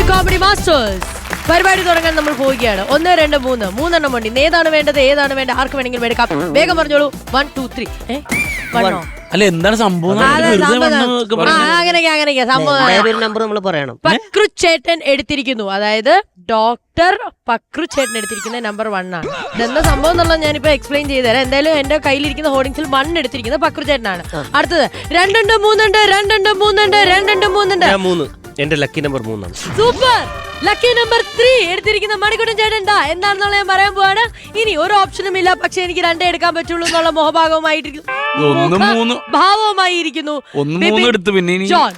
To Comedy masters. പരിപാടി തുടങ്ങാൻ നമ്മൾ പോവുകയാണ്. 1, 2, 3 മൂന്നെണ്ണം ഉണ്ട്. ഏതാണ് വേണ്ടത്, ഏതാണ് വേണ്ട, ആർക്ക് വേണമെങ്കിലും എടുക്കാം. വേഗം പറഞ്ഞോളൂ. 1, 2, 3. അല്ല എന്താണ് സംഭവം? അങ്ങനെയൊക്കെ സംഭവം. പക്രുചേട്ടൻ എടുത്തിരിക്കുന്നു, അതായത് ഡോക്ടർ പക്രുചേട്ടൻ എടുത്തിരിക്കുന്ന നമ്പർ 1 ആണ്. ഇതെന്താ സംഭവം എന്നുള്ളത് ഞാനിപ്പോ എക്സ്പ്ലെയിൻ ചെയ്തു തരാം. എന്തായാലും എന്റെ കയ്യിലിരിക്കുന്ന ഹോർഡിങ്സിൽ 1 എടുത്തിരിക്കുന്നത് പക്രുചേട്ടനാണ്. അടുത്തത് 2 ഉണ്ട് 3 ഉണ്ട് 2 ഉണ്ട് 3 ഉണ്ട് 2 ഉണ്ട് 3 ഉണ്ട്. എന്റെ ലക്കി നമ്പർ 3 ആണ്. സൂപ്പർ. ലക്കി നമ്പർ 3 എടുത്തിരിക്കുന്ന മണിക്കുട്ടൻ ചേട്ടൻ എന്താണെന്നുള്ള ഞാൻ പറയാൻ പോവാണ്. ഇനി ഒരു ഓപ്ഷനും ഇല്ല, പക്ഷെ എനിക്ക് 2 എടുക്കാൻ പറ്റുള്ളൂ എന്നുള്ള ഭാവമായിരിക്കുന്നു. ജോൺ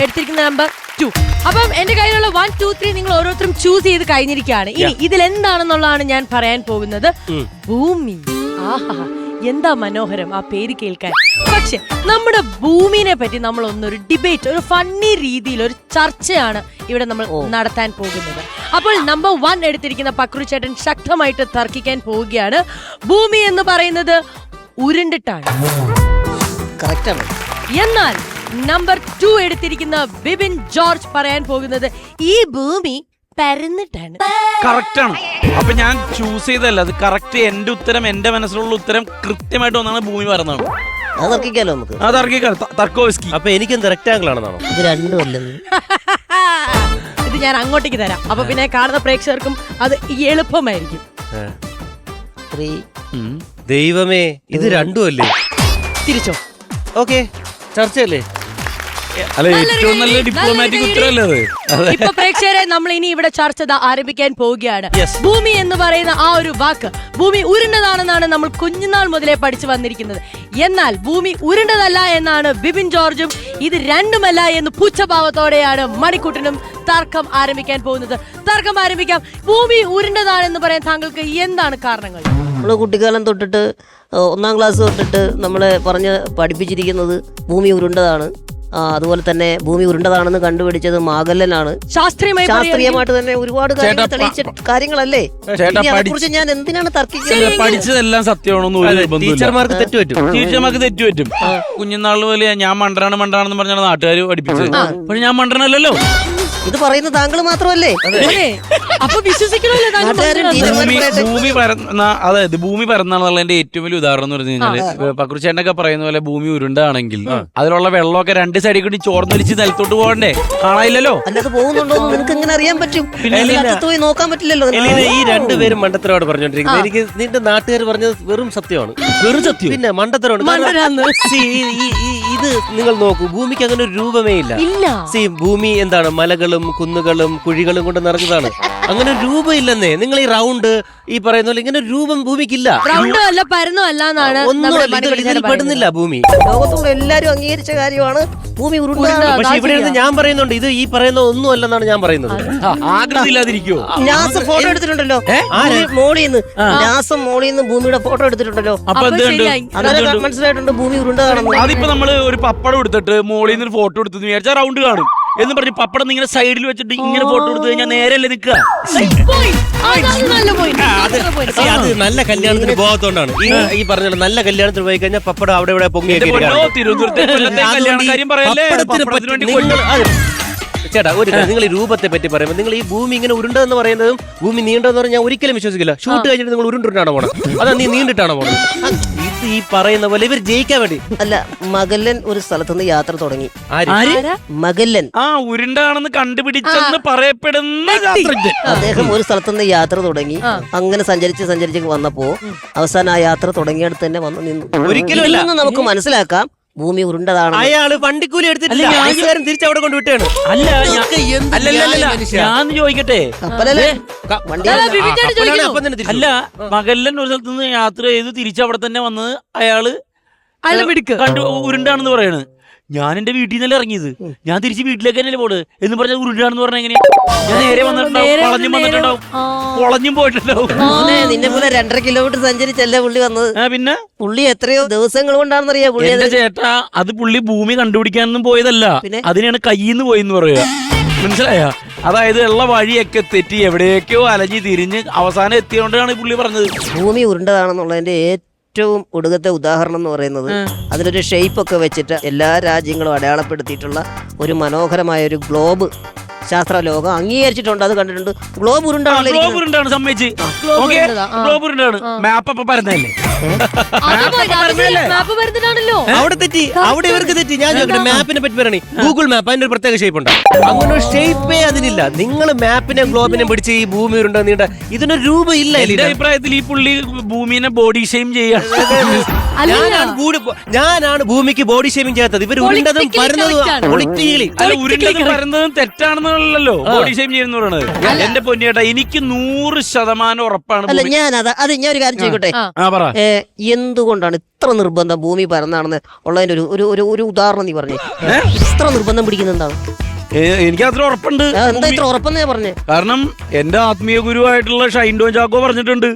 എടുത്തിരിക്കുന്ന നമ്പർ 2. അപ്പം എന്റെ കയ്യിലുള്ള 1, 2, 3 നിങ്ങൾ ഓരോരുത്തരും ചൂസ് ചെയ്ത് കഴിഞ്ഞിരിക്കുകയാണ്. ഇനി ഇതിൽ എന്താണെന്നുള്ളതാണ് ഞാൻ പറയാൻ പോകുന്നത്. ഭൂമി. ആഹാ, എന്താ മനോഹരം ആ പേര് കേൾക്കാൻ. പക്ഷെ നമ്മുടെ ഭൂമിനെ പറ്റി നമ്മൾ ഒന്നൊരു ഡിബേറ്റ്, ഒരു ഫണ്ണി രീതിയിൽ ഒരു ചർച്ചയാണ് ഇവിടെ നമ്മൾ നടത്താൻ പോകുന്നത്. അപ്പോൾ നമ്പർ 1 എടുത്തിരിക്കുന്ന പക്രുചേട്ടൻ ശക്തമായിട്ട് തർക്കിക്കാൻ പോവുകയാണ്. ഭൂമി എന്ന് പറയുന്നത് ഉരുണ്ടിട്ടാണ്. എന്നാൽ നമ്പർ 2 എടുത്തിരിക്കുന്ന ബിബിൻ ജോർജ് പറയാൻ പോകുന്നത് ഈ ഭൂമി പരന്നിട്ടാണ്. കറക്റ്റ് ആണ്. അപ്പൊ ഞാൻ ചൂസ് ചെയ്തല്ല, അത് കറക്റ്റ്. എന്റെ ഉത്തരം, എന്റെ മനസ്സിലുള്ള ഉത്തരം കൃത്യമായിട്ട് ഒന്നാണ് ഭൂമി പറഞ്ഞതാണ്. അപ്പൊ എനിക്കെന്ത് റെക്ടാങ്കിൾ ആണെന്നാണോ? ഇത് രണ്ടും അല്ലെന്ന്. ഇത് ഞാൻ അങ്ങോട്ടേക്ക് തരാം. അപ്പൊ പിന്നെ കാണുന്ന പ്രേക്ഷകർക്കും അത് എളുപ്പമായിരിക്കും. ദൈവമേ, ഇത് രണ്ടും അല്ലേ? തിരിച്ചോ? ഓക്കെ, ചർച്ചയല്ലേ? അല്ല, ഏറ്റവും നല്ല ഡിപ്ലോമാറ്റിക് ഉത്തരവല്ലേ അത്? ഇപ്പൊ പ്രേക്ഷകരെ, നമ്മൾ ഇനി ഇവിടെ ചർച്ച ആരംഭിക്കാൻ പോവുകയാണ്. ഭൂമി എന്ന് പറയുന്ന ആ ഒരു വാക്ക്, ഭൂമി ഉരുണ്ടതാണെന്നാണ് നമ്മൾ കുഞ്ഞുനാൾ മുതലേ പഠിച്ചു വന്നിരിക്കുന്നത്. എന്നാൽ ഭൂമി ഉരുണ്ടതല്ല എന്നാണ് ബിബിൻ ജോർജും ഇത് രണ്ടുമല്ല എന്ന് പുച്ഛഭാവത്തോടെയാണ് മണിക്കുട്ടനും തർക്കം ആരംഭിക്കാൻ പോകുന്നത്. തർക്കം ആരംഭിക്കാം. ഭൂമി ഉരുണ്ടതാണെന്ന് പറയാൻ താങ്കൾക്ക് എന്താണ് കാരണങ്ങൾ? നമ്മള് കുട്ടിക്കാലം തൊട്ടിട്ട് 1ാം ക്ലാസ് തൊട്ടിട്ട് നമ്മളെ പറഞ്ഞ് പഠിപ്പിച്ചിരിക്കുന്നത് ഭൂമി ഉരുണ്ടതാണ്. അതുപോലെ തന്നെ ഭൂമി ഉരുണ്ടതാണെന്ന് കണ്ടുപിടിച്ചത് മാഗല്ലനാണ്. ശാസ്ത്രീയമായിട്ട് തന്നെ ഒരുപാട് കാര്യങ്ങൾ തെളിയിച്ച കാര്യങ്ങളല്ലേ. അതിനെക്കുറിച്ച് ഞാൻ എന്തിനാണ് തർക്കിക്കുന്നത്? പഠിച്ചതെല്ലാം സത്യമാണോന്ന് ടീച്ചർമാർക്ക് തെറ്റുപറ്റും. കുഞ്ഞുനാള് പോലെ ഞാൻ മണ്ടനാണെന്ന് പറഞ്ഞാണ് നാട്ടുകാർ പഠിപ്പിച്ചത്. പക്ഷെ ഞാൻ മണ്ടനല്ലല്ലോ. ഇത് പറയുന്നത് താങ്കൾ മാത്രമല്ലേ? അപ്പൊ വിശ്വസിക്കണമല്ലോ. അതായത് ഭൂമി പരന്നാണെന്നുള്ളതിന്റെ ഏറ്റവും വലിയ ഉദാഹരണം എന്ന് പറഞ്ഞു കഴിഞ്ഞാല് പക്രുചേട്ടനൊക്കെ പറയുന്ന പോലെ ഭൂമി ഉരുണ്ടാണെങ്കിൽ അതിലുള്ള വെള്ളമൊക്കെ 2 സൈഡിൽ കൂടി ചോർന്നൊലിച്ച് നിലത്തോട്ട് പോകണ്ടേ? കാണാനില്ലല്ലോ. അല്ലാതെ പോകുന്നുണ്ടോ നിനക്ക് എങ്ങനെ അറിയാൻ പറ്റും? പോയി നോക്കാൻ പറ്റില്ലല്ലോ. ഈ രണ്ടുപേരും മണ്ടത്തരമാണ് പറഞ്ഞോണ്ടിരിക്കുന്നത്. എനിക്ക് നിന്റെ നാട്ടുകാർ പറഞ്ഞത് വെറും സത്യമാണ്. വെറും സത്യം പിന്നെ മണ്ടത്തരമാണ്. ഇത് നിങ്ങൾ നോക്കൂ, ഭൂമിക്ക് അങ്ങനെ ഒരു രൂപമേ ഇല്ല. ഭൂമി എന്താണ്? മലകളും കുന്നുകളും കുഴികളും കൊണ്ട് നിറഞ്ഞതാണ്. അങ്ങനെ ഒരു രൂപം ഇല്ലെന്നേ. നിങ്ങൾ ഈ റൗണ്ട് ഈ പറയുന്ന പോലെ ഇങ്ങനെ ഒരു രൂപം ഭൂമിക്കില്ല. പെടുന്നില്ല ഭൂമി. ലോകത്തുള്ള എല്ലാരും അംഗീകരിച്ച കാര്യമാണ് ഭൂമി ഉരുണ്ടതാണ്. പക്ഷെ ഇവിടെ ഞാൻ പറയുന്നുണ്ട് ഇത് ഈ പറയുന്ന ഒന്നും അല്ലെന്നാണ് ഞാൻ പറയുന്നത്. ആകൃതി ഇല്ലാതിരിക്കോ? NASA photo എടുത്തിട്ടുണ്ടല്ലോ മോളിന്ന്. നാസം മോളിന്ന് ഭൂമിയുടെ ഫോട്ടോ എടുത്തിട്ടുണ്ടല്ലോ. അപ്പൊ മനസ്സിലായിട്ടുണ്ട് ഭൂമി ഉരുണ്ടതാണെന്ന്. അതിപ്പോ നമ്മള് ഒരു പപ്പടം എടുത്തിട്ട് മോളിൽ നിന്ന് ഫോട്ടോ എടുത്തു വിചാരിച്ചാൽ റൗണ്ട് കാണും എന്ന് പറഞ്ഞ് പപ്പടം ഇങ്ങനെ സൈഡിൽ വെച്ചിട്ട് ഇങ്ങനെ ഫോട്ടോ എടുത്തു കഴിഞ്ഞാൽ നേരെയല്ലേ നിൽക്കുക? അത് നല്ല കല്യാണത്തിന് പോകാത്തോണ്ടാണ്. ഈ പറഞ്ഞ നല്ല കല്യാണത്തിന് പോയി കഴിഞ്ഞാൽ പപ്പടം അവിടെ ഇവിടെ പൊങ്ങി. ചേട്ടാ, ഒരു നിങ്ങൾ ഈ രൂപത്തെ പറ്റി പറയുമ്പോൾ നിങ്ങൾ ഈ ഭൂമി ഇങ്ങനെ ഉരുണ്ടെന്ന് പറയുന്നതും ഭൂമി നീണ്ടെന്ന് പറഞ്ഞാൽ ഞാൻ ഒരിക്കലും വിശ്വസിക്കില്ല. ഷൂട്ട് കഴിഞ്ഞിട്ട് നിങ്ങൾ ഉരുണ്ടിട്ടാണോ പോണം? അതാ നീ നീണ്ടിട്ടാണോ പോണത്? ഇത് ഈ പറയുന്ന പോലെ ഇവർ ജയിക്കാൻ വേണ്ടി അല്ല. മഗല്ലൻ ഒരു സ്ഥലത്തുനിന്ന് യാത്ര തുടങ്ങി. മഗല്ലൻ ഉരുണ്ടാണെന്ന് കണ്ടുപിടിച്ചെന്ന് പറയപ്പെടുന്ന അദ്ദേഹം ഒരു സ്ഥലത്തുനിന്ന് യാത്ര തുടങ്ങി. അങ്ങനെ സഞ്ചരിച്ച് വന്നപ്പോ അവസാനം ആ യാത്ര തുടങ്ങിയടുത്ത് തന്നെ വന്ന് നിന്നു. ഒരിക്കലും നമുക്ക് മനസ്സിലാക്കാം ഭൂമി ഉരുണ്ടതാണ്. അയാള് വണ്ടിക്കൂലി എടുത്തിട്ടില്ല, തിരിച്ചവിടെ കൊണ്ടുവിട്ടാണ്. ഞാൻ ചോദിക്കട്ടെ, അല്ല മകല്ലൻ ഒരു സ്ഥലത്ത് നിന്ന് യാത്ര ചെയ്ത് തിരിച്ചവിടെ തന്നെ വന്നത് അയാള് കണ്ടു ഉരുണ്ടാണെന്ന് പറയാണ്. ഞാൻ എന്റെ വീട്ടിൽ നിന്നല്ലേ ഇറങ്ങിയത്, ഞാൻ തിരിച്ച് വീട്ടിലേക്ക് തന്നെയല്ലേ പോട് എന്ന് പറഞ്ഞാൽ ഉരുണ്ടാണെന്ന് പറഞ്ഞാൽ എങ്ങനെയാ? ഞാൻ നേരെ വന്നിട്ടുണ്ടാവും, പൊളഞ്ഞും പോയിട്ടുണ്ടാവും. നിന്നെ പോലെ 2.5 കിലോമീറ്റർ സഞ്ചരിച്ചല്ലേ പുള്ളി വന്നത്. പിന്നെ പുള്ളി എത്രയോ ദിവസങ്ങൾ കൊണ്ടാണെന്നറിയാം. എന്റെ ചേട്ടാ, അത് പുള്ളി ഭൂമി കണ്ടുപിടിക്കാനൊന്നും പോയതല്ല, അതിനാണ് കയ്യിന്ന് പോയെന്ന് പറയുക. മനസ്സിലായ? അതായത് ഉള്ള വഴിയൊക്കെ തെറ്റി എവിടെയൊക്കെയോ അലഞ്ഞി തിരിഞ്ഞ് അവസാനം എത്തിയോണ്ടാണ് പുള്ളി പറഞ്ഞത് ഭൂമി ഉരുണ്ടതാണെന്നുള്ളതിന്റെ ഏറ്റവും ഒടുക്കത്തെ ഉദാഹരണം എന്ന് പറയുന്നത് അതിലൊരു ഷേപ്പ് ഒക്കെ വെച്ചിട്ട് എല്ലാ രാജ്യങ്ങളും അടയാളപ്പെടുത്തിയിട്ടുള്ള ഒരു മനോഹരമായ ഒരു ഗ്ലോബ് ശാസ്ത്ര ലോകം അംഗീകരിച്ചിട്ടുണ്ട്, അത് കണ്ടിട്ടുണ്ട്. ഗ്ലോബ് ഉരുണ്ടാണല്ലോ ഇരിക്കുന്നത്. ഗ്ലോബ് ഉരുണ്ടാണ് സമ്മതിച്ച്. ഗ്ലോബ് ഓക്കേ, ഉരുണ്ടതാ, ആ. ഗ്ലോബ് ഉരുണ്ടാണ്. മാപ്പ് അപ്പൊ പറഞ്ഞല്ലേ? മാപ്പ് വരുന്നതാണല്ലോ. അവിടെ തെറ്റി, അവിടെ ഇവർക്ക് തെറ്റി. ഞാൻ ചോദിക്കട്ടെ, മാപ്പിനെ പറ്റി പറയണേ. ഗൂഗിൾ മാപ്പ് അതിന്റെ ഒരു പ്രത്യേക ഷേപ്പ് ഉണ്ട്. അങ്ങനെ ഒരു ഷേപ്പേ അതിനില്ല. നിങ്ങൾ മാപ്പിനെ ഗ്ലോബിനെ പിടിച്ച് ഈ ഭൂമി ഉരുണ്ട നീണ്ട ഇതിനൊരു രൂപം ഇല്ല. എന്റെ അഭിപ്രായത്തിൽ ഈ പുള്ളി ഭൂമിനെ ബോഡി ഷെയിം ചെയ്യാണ്. ഞാനാണ് ഭൂമിക്ക് ബോഡി ഷേമിങ് ചെയ്യാത്തത്. ഇവർ ഉരുണ്ടതും പരന്നതും പൊളിറ്റിക്കലി. അല്ല, ഉരുണ്ടതും പരന്നതും തെറ്റാണെന്നല്ലോ ബോഡി ഷെയിം ചെയ്യുന്ന പറയുന്നത്. എന്റെ പൊന്നിയേട്ടാ, എനിക്ക് 100% ഉറപ്പാണ്. അല്ല, ഞാൻ ഒരു കാര്യം ചോദിക്കട്ടെ. എന്തുകൊണ്ടാണ് ഇത്ര നിർബന്ധം ഭൂമി പരന്നാണെന്ന് ഉള്ളതിന്റെ ഒരു ഉദാഹരണം നീ പറഞ്ഞേ. ഇത്ര നിർബന്ധം പിടിക്കുന്ന എന്താണ്? എനിക്ക് അത്ര ഉറപ്പുണ്ട്. എന്താ ഇത്ര ഉറപ്പെന്ന് പറഞ്ഞേ? കാരണം എന്റെ ആത്മീയ ഗുരുവായിട്ടുള്ള ഷൈൻഡോ ചാക്കോ പറഞ്ഞിട്ടുണ്ട്,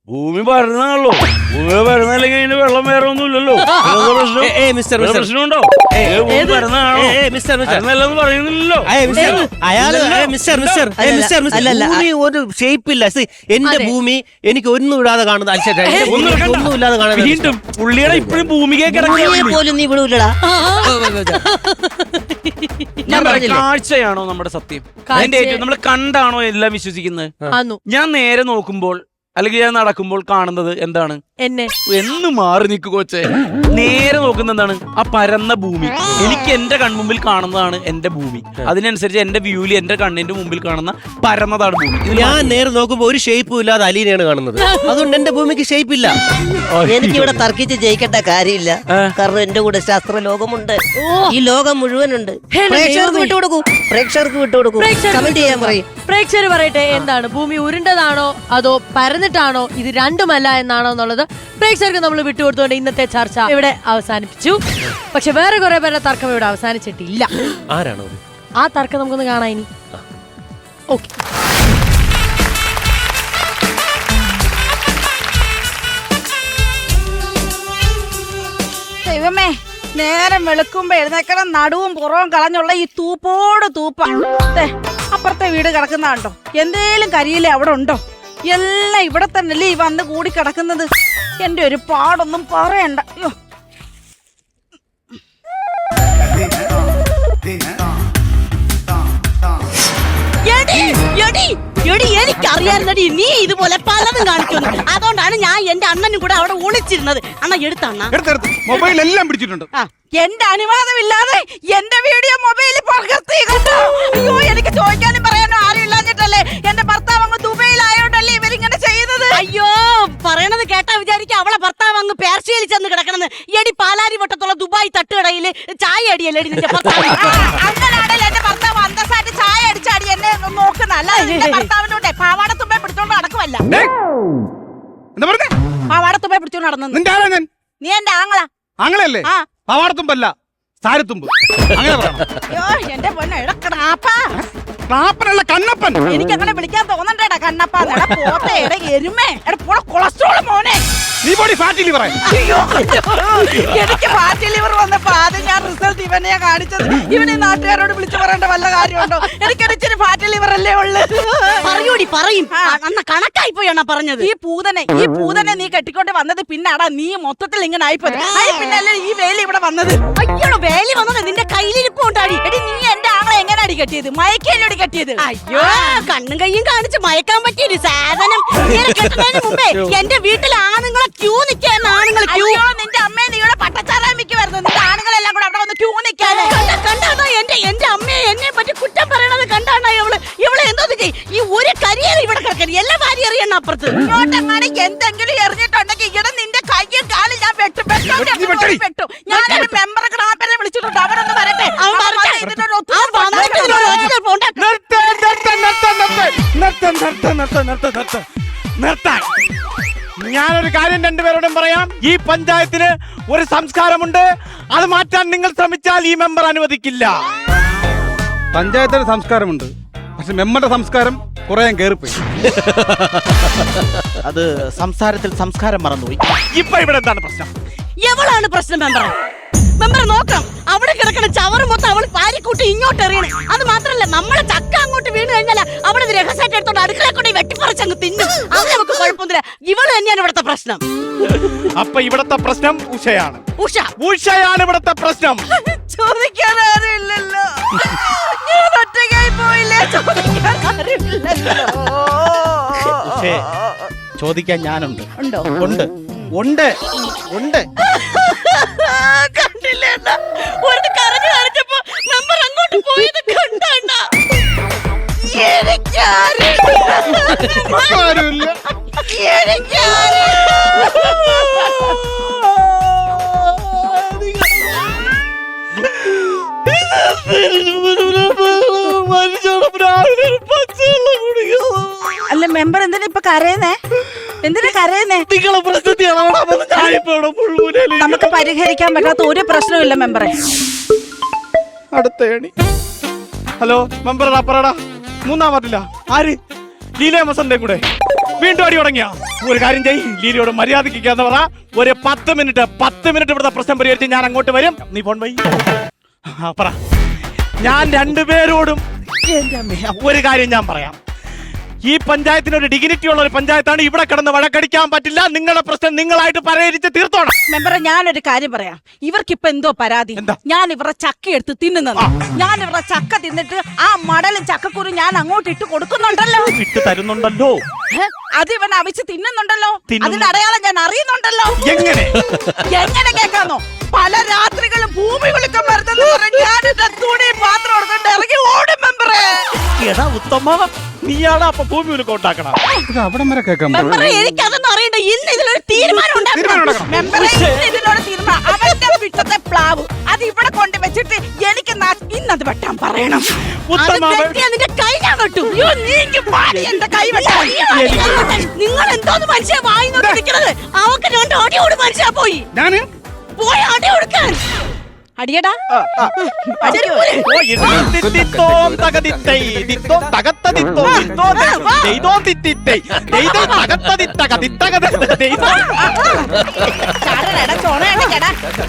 ഭൂമി പരന്നാണല്ലോ, ഭൂമി പരന്നല്ലെങ്കിൽ അതിന് വെള്ളം വേറെ ഒന്നുമില്ലല്ലോ, പ്രശ്നമുണ്ടോ? പറയുന്നില്ലല്ലോ. ഭൂമി ഒരു ഷേപ്പ് ഇല്ല. എന്റെ ഭൂമി എനിക്ക് ഒന്നും ഇടാതെ കാണുന്നത്, ഒന്നും ഇല്ലാതെ കാണുന്നത്. വീണ്ടും പുള്ളിയുടെ ഇപ്പോഴും ഭൂമികയെ പോലും നീ വിടൂലടാ. കാഴ്ചയാണോ നമ്മുടെ സത്യം? അതിന്റെ ഏറ്റവും നമ്മൾ കണ്ടാണോ എല്ലാം വിശ്വസിക്കുന്നത്? ഞാൻ നേരെ നോക്കുമ്പോൾ അല്ലെങ്കിൽ ഞാൻ നടക്കുമ്പോൾ കാണുന്നത് എന്താണ്? എന്നെ എന്ന് മാറി നിൽക്കു കൊച്ചേ. നേരെ നോക്കുന്ന എന്താണ്? ആ പരന്ന ഭൂമി. എനിക്ക് എന്റെ കൺമുമ്പിൽ കാണുന്നതാണ് എന്റെ ഭൂമി. അതിനനുസരിച്ച് എന്റെ വ്യൂവിൽ എന്റെ കണ്ണിന്റെ മുമ്പിൽ കാണുന്ന പരന്നതാണ് ഭൂമി. ഞാൻ നേരെ നോക്കുമ്പോ ഒരു ഷേപ്പും ഇല്ലാതെ അലീനയാണ് കാണുന്നത്. അതുകൊണ്ട് എന്റെ ഭൂമിക്ക് ഷേപ്പ് ഇല്ല. എനിക്കിവിടെ തർക്കിച്ച് ജയിക്കേണ്ട കാര്യമില്ല. കാരണം എന്റെ കൂടെ ശാസ്ത്ര ലോകമുണ്ട്, ഈ ലോകം മുഴുവനുണ്ട്. പ്രേക്ഷകർക്ക് വിട്ടുകൊടുക്കൂ. കമന്റ് ചെയ്യാൻ പറയും. പ്രേക്ഷകർ പറയട്ടെ, എന്താണ് ഭൂമി ഉരുണ്ടതാണോ അതോ പരന്നിട്ടാണോ, ഇത് രണ്ടുമല്ല എന്നാണോ എന്നുള്ളത് പ്രേക്ഷകർക്ക് നമ്മൾ വിട്ടുകൊടുത്തുകൊണ്ട് ഇന്നത്തെ ചർച്ച ഇവിടെ അവസാനിപ്പിച്ചു. പക്ഷെ വേറെ കുറെ പേരുടെ തർക്കം ഇവിടെ അവസാനിച്ചിട്ടില്ല. ആരാണോ ആ തർക്കം നമുക്കൊന്ന് കാണാം ഇനി. ഓക്കെ, ദൈവമേ, നേരം വെളുക്കുമ്പോ എഴുന്നേക്കണം, നടുവും പുറവും കളഞ്ഞുള്ള ഈ തൂപ്പോട് തൂപ്പ. അപ്പുറത്തെ വീട് കിടക്കുന്നുണ്ടോ? എന്തേലും കരിയില്ലേ അവിടെ ഉണ്ടോ? എല്ലാം ഇവിടെ തന്നെയല്ലേ ഈ വന്ന് കൂടി കിടക്കുന്നത്. എന്റെ ഒരു പാടൊന്നും പറയണ്ട. അയ്യോ, എനിക്കറിയായിരുന്നടി നീ ഇതുപോലെ പലതും കാണിക്കുന്നു. അതുകൊണ്ടാണ് ഞാൻ എന്റെ അണ്ണനും കൂടെ അവിടെ ഒളിച്ചിരുന്നത്. അണ്ണ എടുത്തണ്ണ മൊബൈൽ എല്ലാം പിടിച്ചിട്ടുണ്ട്. എന്റെ അനുവാദമില്ലാതെ എന്റെ വീഡിയോ മൊബൈലിൽ പകർത്തി കണ്ടോ? അയ്യോ, എനിക്ക് ചോദിക്കാനും പറയാനും ആരും ഇല്ലാഞ്ഞിട്ടല്ലേ? എന്റെ ഭർത്താവ് അങ്ങ് ദുബൈയിലായോണ്ടല്ലേ ഇവരിങ്ങനെ ചെയ്യുന്നത്? അയ്യോ, പറയണത് കേട്ടാ വിചാരിക്കും അവളെ ഭർത്താവ് അങ്ങ് പേർഷ്യയിൽ ചെന്ന് കിടക്കണെന്ന്. എടി പാലാരി വട്ടത്തുള്ള ദുബായ് തട്ടുകടയില് ചായ അടിയല്ലേ നിന്റെ ഭർത്താവ്? അങ്ങനാണല്ലോ എന്റെ ഭർത്താവ് അന്തസ്സായിട്ട് ചായ അടിച്ചാടി എന്നെ നോക്കുന്ന. അല്ല, എന്റെ ഭർത്താവിനോട്ടെ പാവാടത്തുമ്പേ പിടിച്ചോണ്ട് നടക്കുമല്ല. പാവാടത്തുമ്പേ പിടിച്ചോണ്ട് നടന്നു. നീ എന്റെ ആങ്ങളാ. ആങ്ങളല്ലേ? പാവാടത്തുമ്പല്ല, സാരത്തുമ്പ്. അങ്ങനെ പറയണം. അയ്യോ, എന്റെ പൊന്നെ ഇടക്കണാപ്പാ. പാപ്പനല്ല, കണ്ണപ്പൻ. എനിക്ക് അങ്ങനെ വിളിക്കാൻ തോന്നണ്ടേടാ കണ്ണപ്പാ. പോട്ടെ, എരുമേ, കൊളസ്ട്രോൾ മോനെ. നീ ബോഡി ഫാറ്റ് ലിവർ. എനിക്ക് ഫാറ്റ് ലിവർ വന്നപ്പോ ആദ്യം ഞാൻ റിസൾട്ട് ഇവനെയാ കാണിച്ചത്. ഇവനെ നാട്ടുകാരോട് വിളിച്ചു പറയേണ്ട വല്ല കാര്യമുണ്ടോ? എനിക്കൊരു ഇച്ചിരി ഫാറ്റ് ലിവർ അല്ലേ ഉള്ളു. പറയൂടി, പറയും. അണ്ണ കണക്കായി പോയാണ് പറഞ്ഞത്. ഈ പൂതനെ നീ കെട്ടിക്കൊണ്ട് വന്നത് പിന്നാടാ നീ മൊത്തത്തിൽ ഇങ്ങനെ ആയിപ്പോയി. പിന്നല്ലേ ഈ വേലി ഇവിടെ വന്നത്? അയ്യോ, വേലി വന്നത് നിന്റെ കയ്യിലിരിപ്പ് കൊണ്ടാടി. എടി, നീ എന്റെ ആങ്ങളെ എങ്ങനെ അടി കെട്ടിയത്? മയക്കല്ലേ കെട്ടിയത്? അയ്യോ, കണ്ണും കയ്യും കാണിച്ച് മയക്കാൻ പറ്റിയൊരു സാധനം. ഇങ്ങനെ കെട്ടുന്നതിന് മുമ്പേ എന്റെ വീട്ടിൽ ആണുങ്ങളെ ക്യൂ നിൽക്കാൻ. ആണുങ്ങൾ ക്യൂ. നിന്റെ അമ്മയെ നീയുടെ പട്ടച്ചാറാമിക്ക് വരുന്നത്. നിന്റെ ആണുങ്ങളെല്ലാം കൂടെ അവിടെ വന്ന് ക്യൂ നിൽക്കാനോ? കണ്ടാണോ എന്റെ അമ്മയെ എന്നെ പറ്റി കുറ്റം പറയണത്? കണ്ടാണോ ഇവള് എന്തോ ചെയ്യും? ഈ ഒരു കരിയർ ഇവിടെ കിടക്കരുത്. എല്ലാ കാര്യം അറിയണം അപ്പുറത്ത്. ഇങ്ങോട്ടെങ്ങാണ് എന്തെങ്കിലും എറിഞ്ഞിട്ടുണ്ടെങ്കിൽ ഇവിടെ നിന്റെ കയ്യും കാലും ഞാൻ വെട്ടു. ഞാനൊരു മെമ്പർ ഗ്രാമനെ വിളിച്ചിട്ടുണ്ട്. അവരൊന്ന് വരട്ടെ. ഞാനൊരു കാര്യം രണ്ടുപേരോടും പറയാം. ഈ പഞ്ചായത്തിന് ഒരു സംസ്കാരമുണ്ട്. അത് മാറ്റാൻ നിങ്ങൾ ശ്രമിച്ചാൽ ഈ മെമ്പർ അനുവദിക്കില്ല. പഞ്ചായത്തിന് സംസ്കാരമുണ്ട്, പക്ഷെ മെമ്പറുടെ സംസ്കാരം കുറെ കേറിപ്പോയി. അത് സംസാരത്തിൽ സംസ്കാരം മറന്നുപോയി. ഇപ്പൊ ഇവിടെ എന്താണ് പ്രശ്നം? എവളാണ് പ്രശ്നം? മെമ്പർ നോക്കണം, അവിടെ കിടക്കണ ചവറ് മൊത്തം അവൾ പാരിക്കൂട്ടി ഇങ്ങോട്ട് എറിയണേ. അത് മാത്രല്ല, നമ്മളെ ചക്ക അങ്ങോട്ട് വീണ് കഴിഞ്ഞാൽ അവള് രഹസ്യമായിട്ട് എടുത്തോണ്ട് അടുക്കളെ കൊണ്ട് വെട്ടിപ്പറിച്ചങ്ങ് തിന്നും. അത് നമുക്ക് കുഴപ്പമൊന്നുമില്ല. ഇവള് തന്നെയാണ് ഇവിടുത്തെ പ്രശ്നം. അപ്പൊ ഇവിടത്തെ പ്രശ്നം ഉഷയാണ്. ഉഷയാണ് ഇവിടത്തെ പ്രശ്നം. ചോദിക്കാൻ ആരും ഇല്ലല്ലോ. ഞാൻ ഒറ്റയ്ക്കായി പോയില്ല. ചോദിക്കാൻ ആരുമില്ലല്ലോ. പക്ഷേ ചോദിക്കാൻ ഞാനുണ്ട്. ഉണ്ടോ? ഉണ്ട് ഉണ്ട് ഉണ്ട്. കണ്ടില്ലേണ്ട ഒരു കരഞ്ഞു കാണിച്ചപ്പോ മെമ്പർ അങ്ങോട്ട് പോയത് കണ്ടണ്ട. ആരുമില്ല. അല്ല മെമ്പർ എന്തിനാ ഇപ്പൊ കരയുന്നേ? എന്തിനാ കരയുന്നേ? നിങ്ങളെ പ്രശ്നത്തിയാണ് നമുക്ക് പരിഹരിക്കാൻ പറ്റാത്ത ഒരു പ്രശ്നമില്ല മെമ്പറെ. അടുത്ത ഏണി. ഹലോ മെമ്പർ പറയടാ. മൂന്നാം വാർഡില്ല ആര്? ലീല മസന്റെ കൂടെ വീണ്ടും അടി തുടങ്ങിയ. ഒരു കാര്യം ചെയ്യ്, ലീലയോട് മര്യാദയ്ക്കാന്ന് പറ. ഒരു 10 മിനിറ്റ് ഇവിടുത്തെ പ്രശ്നം പരിഹരിച്ച് ഞാൻ അങ്ങോട്ട് വരും. നീ ഫോൺ പോയി പറ. ഞാൻ രണ്ടുപേരോടും ഒരു കാര്യം ഞാൻ പറയാം. ഈ പഞ്ചായത്തിന് ഒരു ഡിഗ്നിറ്റി ഉള്ള ഒരു പഞ്ചായത്താണ്. ഇവിടെ കിടന്ന് വഴക്കടിക്കാൻ പറ്റില്ല. നിങ്ങളുടെ പ്രശ്നം നിങ്ങളായിട്ട് പരിഹരിച്ച് തീർത്തോണം. മെമ്പറെ ഞാനൊരു കാര്യം പറയാം. ഇവർക്കിപ്പൊ എന്തോ പരാതി. ഞാൻ ഇവരുടെ ചക്ക എടുത്ത് തിന്നുന്നത്. ഞാൻ ഇവരുടെ ചക്ക തിന്നിട്ട് ആ മടലും ചക്കക്കുരു ഞാൻ അങ്ങോട്ട് ഇട്ട് കൊടുക്കുന്നുണ്ടല്ലോ. ഇട്ട് തരുന്നുണ്ടല്ലോ. അത് ഇവൻ അവിച്ച് തിന്നുന്നുണ്ടല്ലോ. അതിന്റെ അടയാളം ഞാൻ അറിയുന്നുണ്ടല്ലോ. എങ്ങനെ എങ്ങനെ കേൾക്കാന്നോ? പല രാത്രികളും ഭൂമി വിളിക്കാൻ വരുന്നെന്ന് പറഞ്ഞ് ഞാൻ എന്റെ തുണി പാത്രം എടുത്തോണ്ട് ഇറങ്ങി ഓടും മെമ്പറെ. എടാ ഉത്തമ, നീയാണ് അപ്പൊ ഭൂമി വിലക്ക് ഉണ്ടാക്കണം. അവിടെ വരെ കേൾക്കാം. മെമ്പറെ എനിക്കതൊന്നും അറിയണ്ട. ഇന്ന് ഇതിലൊരു തീരുമാനം ഉണ്ടാക്കണം. മെമ്പറെ ഇന്ന് ഇതിനോട് തീരുമാനം. അവന്റെ പിറ്റത്തെ പ്ലാവ് അത് ഇവിടെ കൊണ്ട് വെച്ചിട്ട് എനിക്ക് ഇന്നത് വെട്ടാൻ പറയണം. നിന്റെ കൈ ഞാൻ വെട്ടു. എന്റെ കൈ വെട്ടാൻ നിങ്ങൾ എന്തോന്ന് മനുഷ്യ വായി നോക്കി നിൽക്കുന്നത്? അവക്ക് 2 അടിയോട് മനുഷ്യ പോയി പോയി അടി കൊടുക്കാൻ. അടിയടാ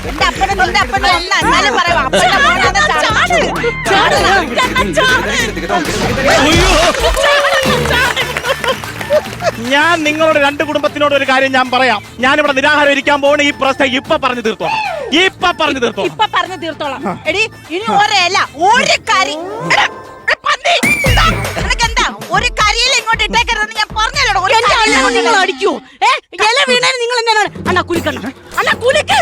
എന്റെ അപ്പനും നിന്റെ അപ്പനും ഒന്ന് എന്നാലും പറയാം. അപ്പന്റെ മോനാണ് ഞാൻ നിങ്ങളോട് 2 കുടുംബത്തിനോട് ഒരു കാര്യം ഞാൻ പറയാം. ഞാനിവിടെ നിരാഹാരം ഇരിക്കാൻ പോകണ. ഈ പ്രശ്നം ഇപ്പൊ പറഞ്ഞു തീർത്തോളാം. ഇപ്പൊ പറഞ്ഞു തീർത്തോളാം. എടി ഇനി ഒരേല ഒരു കരി എന്താ ഒരു കരിയിൽ ഇങ്ങോട്ട് ഇട്ടേക്കരുതെന്ന് ഞാൻ പറഞ്ഞല്ലോ. നിങ്ങൾ അടിക്കൂ. ഇല വീണാൽ നിങ്ങൾ എന്താണ് അണ്ണാ കുലിക്കണം? അണ്ണാ കുലിക്ക്.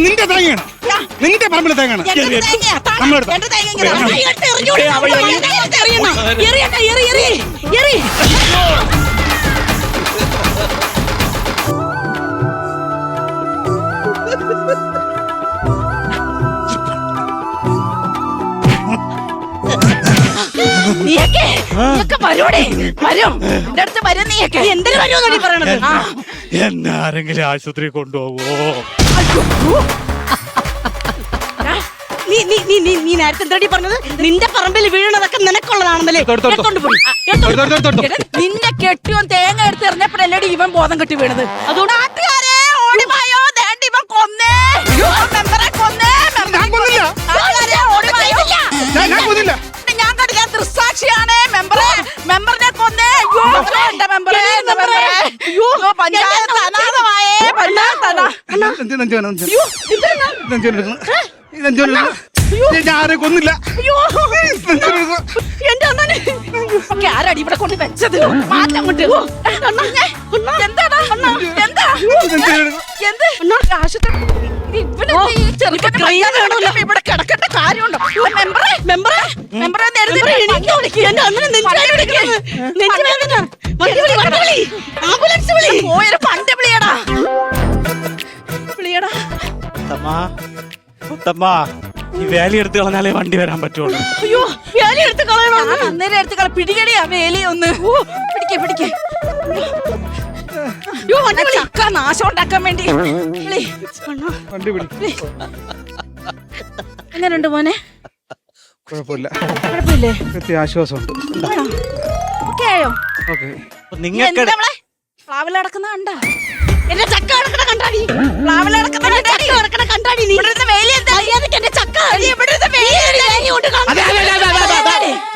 നിന്റെ തേങ്ങയാണ്. നിന്റെ പറമ്പിലെ തേങ്ങയാണ്. എന്നെ ആരെങ്കിലും ആശുപത്രി കൊണ്ടുപോവോ? നീ നേരത്തെ എന്താടി പറഞ്ഞത്? നിന്റെ പറമ്പിൽ വീണതൊക്കെ നിനക്കുള്ളതാണെന്നല്ലേ? നിന്നെ കെട്ടിയോ തേങ്ങ എടുത്ത് എറിഞ്ഞപ്പോഴല്ലേ ഇവൻ ബോധം കെട്ടി വീണത്. അതുകൊണ്ട് നാട്ടുകാരെ ഓടിമായോ, ദേണ്ട ഇവൻ കൊന്നേ. മെമ്പറെ കൊന്നേ. ഓടിമായോ. ഞാൻ കണ്ടു. ഞാൻ ദൃസാക്ഷിയാണ്. മെമ്പറിനെ കൊന്നേ. എന്റെ മെമ്പറെ പഞ്ചായത്ത് അനാഥമായേ. ഞാനെ കൊന്നില്ല. എന്റെ അണ്ണനെ ആരാടി ഇവിടെ കൊണ്ട് വെച്ചത്? മാറ്റം കൊണ്ട് എന്താടാ എന്താ എന്ത് ആശുപത്രി ഇവിടെ കിടക്കേണ്ട കാര്യമുണ്ടോ? മെമ്പറെ മെമ്പറെ മെമ്പറെ പോയൊരു പണ്ട് വിളിയടാ വിളിയടാ. ഈ വേലി എടുത്ത് കളഞ്ഞാലേ വണ്ടി വരാൻ പറ്റുള്ളൂ. അയ്യോ വേലി എടുത്ത് കളയണോ? അന്നേരം എടുത്ത് കള. പിടികടിയാ വേലി ഒന്ന്. പിടിക്കേ യ്യോ, വണ്ടി വിളി. ചക്ക നാശം ഉണ്ടാക്കാൻ വേണ്ടി വിളി. അണ്ണാ, വണ്ടി പിടി. വിളി. എങ്ങനെയുണ്ട് മോനെ? കുഴപ്പമില്ല, കുഴപ്പമില്ലേ? കൃത്യ ആശ്വാസമുണ്ട്. ഓക്കേ ആയോ? ഓക്കെ. നിങ്ങൾക്ക് പ്ലാവിൽ കിടക്കുന്ന കണ്ടാ? എന്റെ ചക്ക കിടക്കണ കണ്ടാടി? പ്ലാവിൽ കിടക്കുന്ന ചക്ക കിടക്കണ കണ്ടാടി നീ? ഇവിടുത്തെ വേലി എന്താ? അറിയാതെ എന്റെ ചക്ക ഇവിടുത്തെ വേലി കൊണ്ട്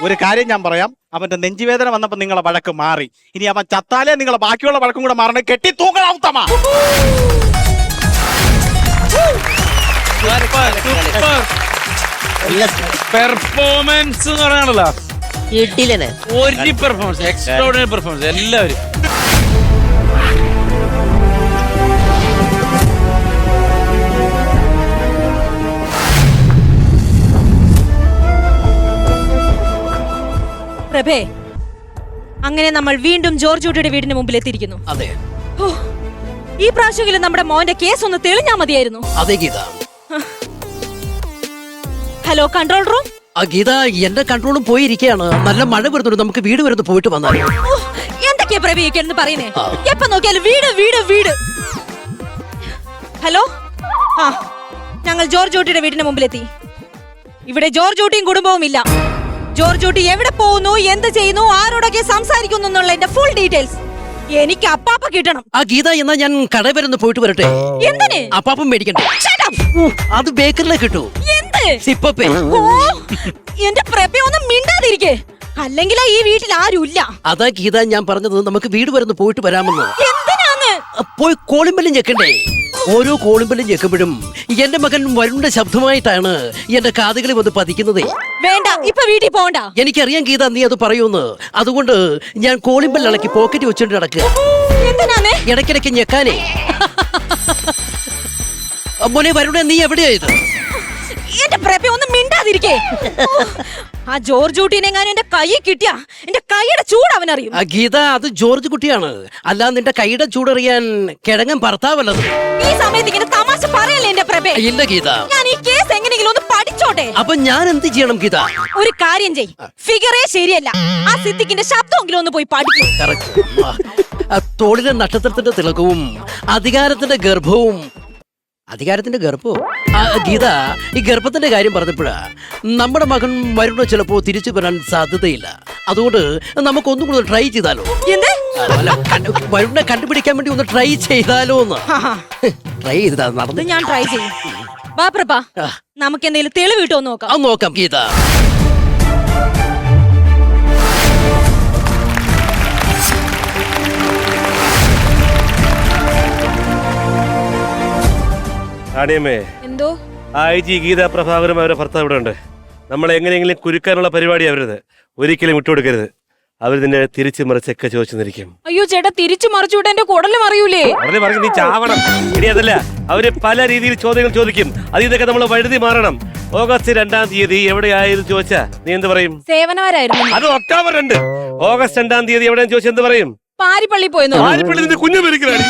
ഒരു കാര്യം ഞാൻ പറയാം, അവന്റെ നെഞ്ചുവേദന വന്നപ്പോ നിങ്ങളെ വഴക്ക് മാറി. ഇനി അവൻ ചത്താലേ നിങ്ങളെ ബാക്കിയുള്ള വഴക്കും കൂടെ മാറണേ. കെട്ടി തൂക്കണം ഉത്തമ. പെർഫോമൻസ് എന്ന് പറയാണല്ലോ, ഇട്ടില്ലനെ ഒരു പെർഫോമൻസ്, എക്സ്ട്രോർഡിനറി പെർഫോമൻസ് എല്ലാവരും. പ്രഭേ, അങ്ങനെ നമ്മൾ വീണ്ടും ജോർജ് കുട്ടിയുടെ വീടിന് മുമ്പിൽ എത്തിയിരിക്കുന്നു. അതെ ഓ, ഈ പ്രാവശ്യമെങ്കിലും നമ്മുടെ മോന്റെ കേസ് ഒന്ന് തെളിഞ്ഞാ മതിയായിരുന്നു. അതെ ഗീത. Hello, control room. ആ ഗീത, എന്റെ കൺട്രോളും പോയിരിക്കുകയാണ്. നല്ല മഴ വരുന്നുണ്ട്, നമുക്ക് വീട് വരുന്നു പോയിട്ട് വന്നാൽ. ഓ, എന്തൊക്കെയാ പ്രഭയൊക്കെയെന്ന് പറയുന്നേ? എപ്പ നോക്കിയാലും വീട് വീട് വീട്. ഹലോ, ആ, ഞങ്ങൾ ജോർജ് കുട്ടിയുടെ വീടിന് മുമ്പിലെത്തി. ഇവിടെ ജോർജ് കുട്ടിയും കുടുംബവും ഇല്ല. ജോർജ് കുട്ടി എവിടെ പോകുന്നു, എന്ത് ചെയ്യുന്നു, ആരോടൊക്കെ സംസാരിക്കുന്നു എന്നുള്ളതിന്റെ ഫുൾ ഡീറ്റെയിൽസ് എനിക്ക് അപ്പാപ്പ കിട്ടണം. ആ ഗീത, എന്നാ ഞാൻ കട വരുന്നു പോയിട്ട് വരട്ടെ. എന്തിന്? അപ്പാപ്പം മേടിക്കണ്ടേ? Shut up. അത് ബേക്കറിലെ കിട്ടൂ. എന്ത്? സിപ്പപ്പേ. ഓ, എന്റെ പ്രഭ ഒന്നും മിണ്ടാതിരിക്കേ, അല്ലെങ്കിൽ ഈ വീട്ടിൽ ആരുമില്ല. അതാ ഗീത ഞാൻ പറഞ്ഞത്, നമുക്ക് വീട് വരുന്നു പോയിട്ട് വരാമെന്ന്. എന്തിനാന്ന്? പോയി കോളിമ്പലും ഞെക്കണ്ടേ? ഓരോ കോളിമ്പലും ഞെക്കുമ്പോഴും എന്റെ മകൻ വരുണിന്റെ ശബ്ദമായിട്ടാണ് എന്റെ കാതുകളിൽ വന്ന് പതിക്കുന്നത്. വേണ്ട, ഇപ്പൊ വീട്ടിൽ പോണ്ട. എനിക്കറിയാം ഗീത, നീ അത് പറയൂന്ന്. അതുകൊണ്ട് ഞാൻ കോളിമ്പൽ ഇളക്കി പോക്കറ്റ് വെച്ചോണ്ട് നടക്കുക. എന്തിനാന്ന്? ഇടയ്ക്കിടയ്ക്ക് ഞെക്കാനേ. മോനെ വരുണേ, നീ എവിടെയായത്? എന്റെ പ്രഭ ഒന്നും മിണ്ടാതിരിക്കേ. ആ ജോർജ് കുട്ടീനെങ്ങാനും എന്റെ കൈ കിട്ടിയാ എന്റെ കൈയുടെ ചൂട് അവനറിയും. ആ ഗീത, അത് ജോർജ് കുട്ടിയാണ്. അല്ല, നിന്റെ കൈയുടെ ചൂടറിയാൻ കിഴങ്ങൻ ഭർത്താവല്ലത്. ഈ സമയത്ത് ഇങ്ങനെ തമാശ പറയല്ലേ എന്റെ പ്രഭ. ഇല്ല ഗീത, ഞാൻ ഈ കേസ് എങ്ങനെയെങ്കിലും ഒന്ന് പഠിച്ചോട്ടെ. അപ്പൊ ഞാൻ എന്ത് ചെയ്യണം ഗീത? ഒരു കാര്യം ചെയ്, ഫിഗറേ ശരിയല്ല, ആ സിദ്ദിഖിന്റെ ശബ്ദമെങ്കിലും ഒന്ന് പോയി പഠിക്കും. തോളിലെ നക്ഷത്രത്തിന്റെ തിളക്കവും അധികാരത്തിന്റെ ഗർഭവും. അധികാരത്തിന്റെ ഗർഭവും? ഗീത, ഈ ഗർഭത്തിന്റെ കാര്യം പറഞ്ഞപ്പോഴാ നമ്മുടെ മകൻ വരുണ ചിലപ്പോ തിരിച്ചു വരാൻ സാധ്യതയില്ല. അതുകൊണ്ട് നമുക്കൊന്നും കൂടെ ട്രൈ ചെയ്താലോ? വരുണെ കണ്ടുപിടിക്കാൻ വേണ്ടി ഒന്ന് ട്രൈ ചെയ്താലോ എന്ന്. ട്രൈ ചെയ്താ നടന്നു. ഞാൻ ട്രൈ ചെയ്യും. വാ പ്രഭ, നമുക്ക് എന്തെങ്കിലും തെളിവ് കിട്ടുമോ നോക്കാം. അത് നോക്കാം ഗീത. ആണിയമ്മേ, എന്തോ IG ഗീതാ പ്രഭാകരും അവരുടെ ഭർത്താവ് ഇവിടെ ഉണ്ട്. നമ്മളെ എങ്ങനെയെങ്കിലും കുരുക്കാനുള്ള പരിപാടി അവരത് ഒരിക്കലും വിട്ടുകൊടുക്കരുത്. അവർ നിന്നെ തിരിച്ചു മറിച്ചൊക്കെ ചോദിച്ചു നിൽക്കും. അയ്യോ ചേട്ടാ, തിരിച്ചു മറിച്ചു വിട്ട എന്റെ കുടലും അറിയൂലേ? അവരെ പറഞ്ഞു നീ ചാവണം. ഇനി അതല്ല, അവര് പല രീതിയിൽ ചോദ്യങ്ങൾ ചോദിക്കും. അത് ഇതൊക്കെ നമ്മൾ വഴുതി മാറണം. ഓഗസ്റ്റ് 2-ാം തീയതി എവിടെയായിരുന്നു ചോദിച്ചാ നീ എന്ത് പറയും? സേവനവരായിരുന്നു. അത് ഒക്ടോബർ 2. ഓഗസ്റ്റ് 2-ാം തീയതി എവിടെയെന്ന് ചോദിച്ചാൽ എന്ത് പറയും? പാരിപ്പള്ളി പോയെന്നോ? പാരിപ്പള്ളി നിന്റെ കുഞ്ഞു പേരിക്കലാണ്.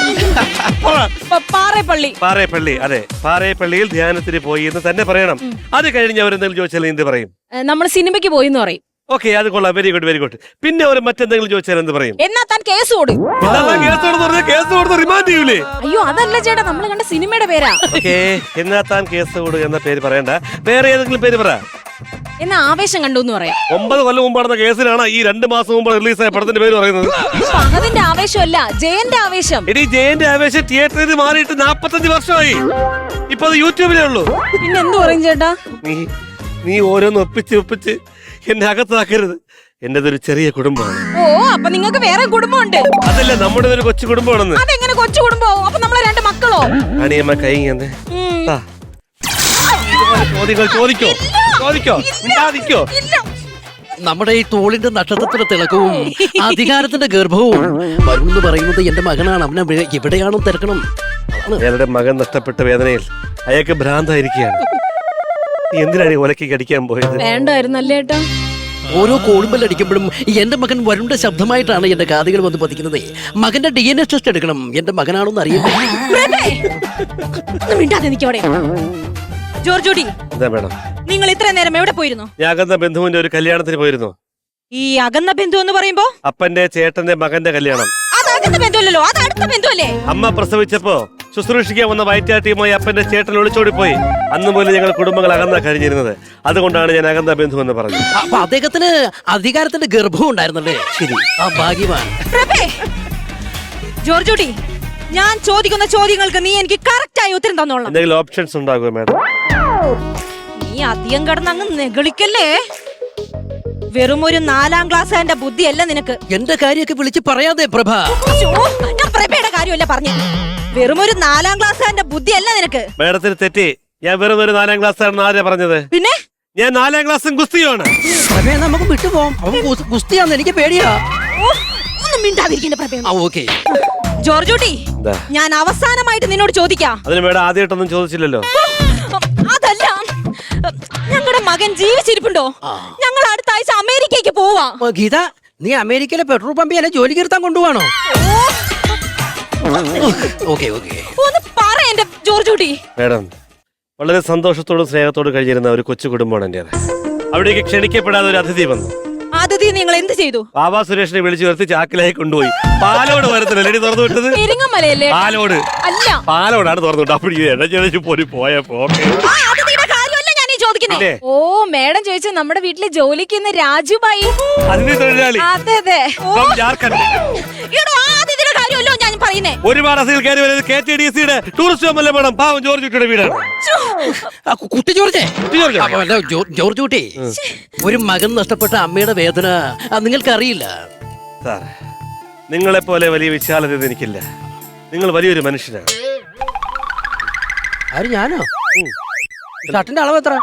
പാറേപ്പള്ളി. പാറേപ്പള്ളി, അതെ, പാറേപ്പള്ളിയിൽ ധ്യാനത്തിന് പോയി എന്ന് തന്നെ പറയണം. അത് കഴിഞ്ഞ് അവരെന്തെങ്കിലും ചോദിച്ചാൽ എന്ത് പറയും? നമ്മൾ സിനിമയ്ക്ക് പോയിന്ന് പറയും. ഓക്കെ, അത് കൊള്ളാം, വെരി ഗുഡ് വെരി ഗുഡ്. പിന്നെ അവർ മറ്റെന്തെങ്കിലും ചോദിച്ചാൽ എന്ത് പറയും? എന്നാ താൻ കേസ് കൊടു. കേസ് കൊടുത്ത് റിമാൻഡ് ചെയ്യൂലേ? അയ്യോ അതല്ല ചേട്ടാ, നമ്മൾ കണ്ട സിനിമയുടെ പേരാ. ഓക്കെ, എന്നാ താൻ കേസ് കൊടു എന്ന പേര് പറയണ്ട, വേറെ ഏതെങ്കിലും പേര് പറ. എന്നാ ആവേശം കണ്ടു എന്ന് പറയാം. 9 കൊല്ലം മുമ്പ് നടന്ന കേസിലാണ് ഈ 2 മാസം മുമ്പ് റിലീസായ പടത്തിന്റെ പേര് പറയുന്നത്. ഫഹദിന്റെ ആവേശമല്ല, ജയന്റെ ആവേശം. എടി, ജയന്റെ ആവേശം തിയേറ്ററിൽ മാറിയിട്ട് 45 വർഷമായി. ഇപ്പൊ അത് യൂട്യൂബിലേ ഉള്ളൂ. പിന്നെ എന്ത് പറയും ചേട്ടാ? നീ ഓരോന്ന് ഒപ്പിച്ച് എന്നെ അകത്താക്കരുത്. എന്റേതൊരു ചെറിയ കുടുംബമാണ്. ഓ, അപ്പൊ നിങ്ങൾക്ക് വേറെ കുടുംബമുണ്ട്? അതല്ല, നമ്മുടെ ഒരു കൊച്ചു കുടുംബമാണെന്ന്. അതെങ്ങനെ കൊച്ചു കുടുംബമാവും? അപ്പൊ നമ്മളെ 2 മക്കളോ? അണിയമ്മ കൈ ചോദ്യങ്ങൾ ചോദിക്കോ മിണ്ടാതിരിക്കോ. നമ്മുടെ ഈ തോളിന്റെ നക്ഷത്രത്തിന്റെ തിളക്കവും അധികാരത്തിന്റെ ഗർഭവും. വരുൺ എന്ന് പറയുന്നത് എന്റെ മകനാണ്. അവനെ എവിടെയാണോ തിരക്കണം. അയാളുടെ മകൻ നഷ്ടപ്പെട്ട വേദനയിൽ അയാൾക്ക് ഭ്രാന്തായിരിക്കുകയാണ്. എന്തിനാണ് ഒലക്കി കടിക്കാൻ പോയത്? വേണ്ടായിരുന്നല്ലേ ഏട്ടാ? ഓരോ കോളുമ്പൽ അടിക്കുമ്പോഴും എന്റെ മകൻ വരുണിന്റെ ശബ്ദമായിട്ടാണ് എന്റെ കാതുകൾ വന്ന് പതിക്കുന്നത്. മകന്റെ DNA ടെസ്റ്റ് എടുക്കണം, എന്റെ മകനാണോന്ന് അറിയുന്നത്. ജോർജ് കുട്ടി, എന്താ വേണം? നിങ്ങൾ ഇത്രയും നേരം എവിടെ പോയിരുന്നു? ഞാൻ അകന്ന ബന്ധുവിന്റെ ഒരു കല്യാണത്തിന് പോയിരുന്നു. ഈ അകന്ന ബന്ധു എന്ന് പറയുമ്പോ? അപ്പന്റെ ചേട്ടന്റെ മകന്റെ കല്യാണം. അതാ ആദ്യത്തെ ബന്ധുവല്ലോ, അത് അടുത്ത ബന്ധുവല്ലേ? അമ്മ പ്രസവിച്ചപ്പോ ശുശ്രൂഷിക്കാൻ വന്ന വയറ്റാട്ടിയുമായി അപ്പന്റെ ചേട്ടൻ ഒളിച്ചോടിപ്പോയി. അന്ന് മുതൽ ഞങ്ങൾ കുടുംബങ്ങൾ അകന്നാ കഴിഞ്ഞിരുന്നത്. അതുകൊണ്ടാണ് ഞാൻ അകന്ന ബന്ധു എന്ന് പറഞ്ഞത്. അപ്പൊ അദ്ദേഹത്തിന് അധികാരത്തിന്റെ ഗർഭം ഉണ്ടായിരുന്നല്ലേ? ശരി, ആ ഭാഗ്യവാൻ. പ്രഭേ, ജോർജുട്ടി, ഞാൻ ചോദിക്കുന്ന ചോദ്യങ്ങൾക്ക് നീ എനിക്ക് കറക്റ്റായി ഉത്തരം തന്നോളാം. എന്തെങ്കിലും ഓപ്ഷൻസ് ഉണ്ടാകുമോ മാഡം? നീ അധികം കിടന്ന് അങ്ങ് നെഗളിക്കല്ലേ. വെറും ഒരു 4ാം ക്ലാസ്സുകാരന്റെ ബുദ്ധിയല്ല നിനക്ക്. എന്റെ കാര്യമൊക്കെ വിളിച്ച് പറയാതെ പ്രഭ. ഞാൻ പ്രഭയുടെ കാര്യമല്ല പറഞ്ഞു. വെറും ഒരു 4ാം ക്ലാസ്സുകാരന്റെ ബുദ്ധിയല്ല നിനക്ക്. മാഡത്തിന് തെറ്റി. ഞാൻ വെറും ഒരു 4ാം ക്ലാസ് ആണെന്ന് ആരാ പറഞ്ഞത്? പിന്നെ ഞാൻ 4ാം ക്ലാസ്സും കുസ്തിയുമാണ്. പ്രഭയെ നമുക്ക് വിട്ടുപോകാം. അവൻ ഗുസ്തിയാന്ന് എനിക്ക് പേടിയാ. ഒന്നും മിണ്ടാതിരിക്കണ്ട പ്രഭ. ഓക്കെ ജോർജുട്ടി, ഞാൻ അവസാനമായിട്ട് നിന്നോട് ചോദിക്കാം. അതിന് മേഡം ആദ്യമായിട്ടൊന്നും ചോദിച്ചില്ലല്ലോ. അതല്ല, ഞങ്ങളുടെ മകൻ ജീവിച്ചിരിപ്പുണ്ടോ? ഞങ്ങൾ അടുത്ത ആഴ്ച അമേരിക്കയ്ക്ക് പോവാ. ഗീത, നീ അമേരിക്കയിലെ പെട്രോൾ പമ്പിൽ എന്നെ ജോലി കീർത്താൻ കൊണ്ടുപോകണോ? ഓക്കെ ഓക്കെ, ഒന്ന് പറ എന്റെ ജോർജുട്ടി. മേഡം, വളരെ സന്തോഷത്തോടും സ്നേഹത്തോടും കഴിഞ്ഞിരുന്ന ഒരു കൊച്ചു കുടുംബമാണ് എന്റേത്. അവിടേക്ക് ക്ഷണിക്കപ്പെടാതെ ഒരു അതിഥി വന്നു. അതിഥി നിങ്ങൾ എന്ത് ചെയ്തു? ബാബാ സുരേഷിനെ വിളിച്ചു വരുത്തി ചാക്കിലായി കൊണ്ടുപോയി. പാലോട് വരത്തില്ല ലേഡി തുറന്നു വിട്ടത്. പെരിങ്ങമലയല്ലേ? പാലോട് അല്ല, പാലോടാണ് തുറന്നു വിട്ടത്. അപ്പോൾ പോയപ്പോ ആ അതിഥിയുടെ കാര്യമല്ല ഞാൻ ഈ ചോദിക്കുന്നത്. ഓ, മേഡം ചോദിച്ചു നമ്മുടെ വീട്ടിലെ ജോലിക്ക് ഇന്ന് രാജുബായി അതിഥി തൊഴിലാളി. അതെ അതെ. ഓ, from ജാർഖണ്ഡ്. എടോ, ആ അതിഥിയുടെ കാര്യമല്ലോ ഞാൻ പറയുന്നേ. ഒരുപാട് അസീൽ കയറി വരുന്നത് KTDCയുടെ ടൂറിസ്റ്റ് ഹോമല്ലേ മേഡം. പാവം ജോർജ് കുട്ടിയുടെ വീടാണ്. കുട്ടി ജോർജേ, ജോർജ് കുട്ടി, ഒരു മകൻ നഷ്ടപ്പെട്ട അമ്മയുടെ വേദന നിങ്ങൾക്ക് അറിയില്ല. സാർ, നിങ്ങളെപ്പോലെ വലിയ വിശാലത എനിക്കില്ല. നിങ്ങൾ വലിയൊരു മനുഷ്യനാണ്. ആര്, ഞാനോ? ഷർട്ടിന്റെ അളവ് എത്ര?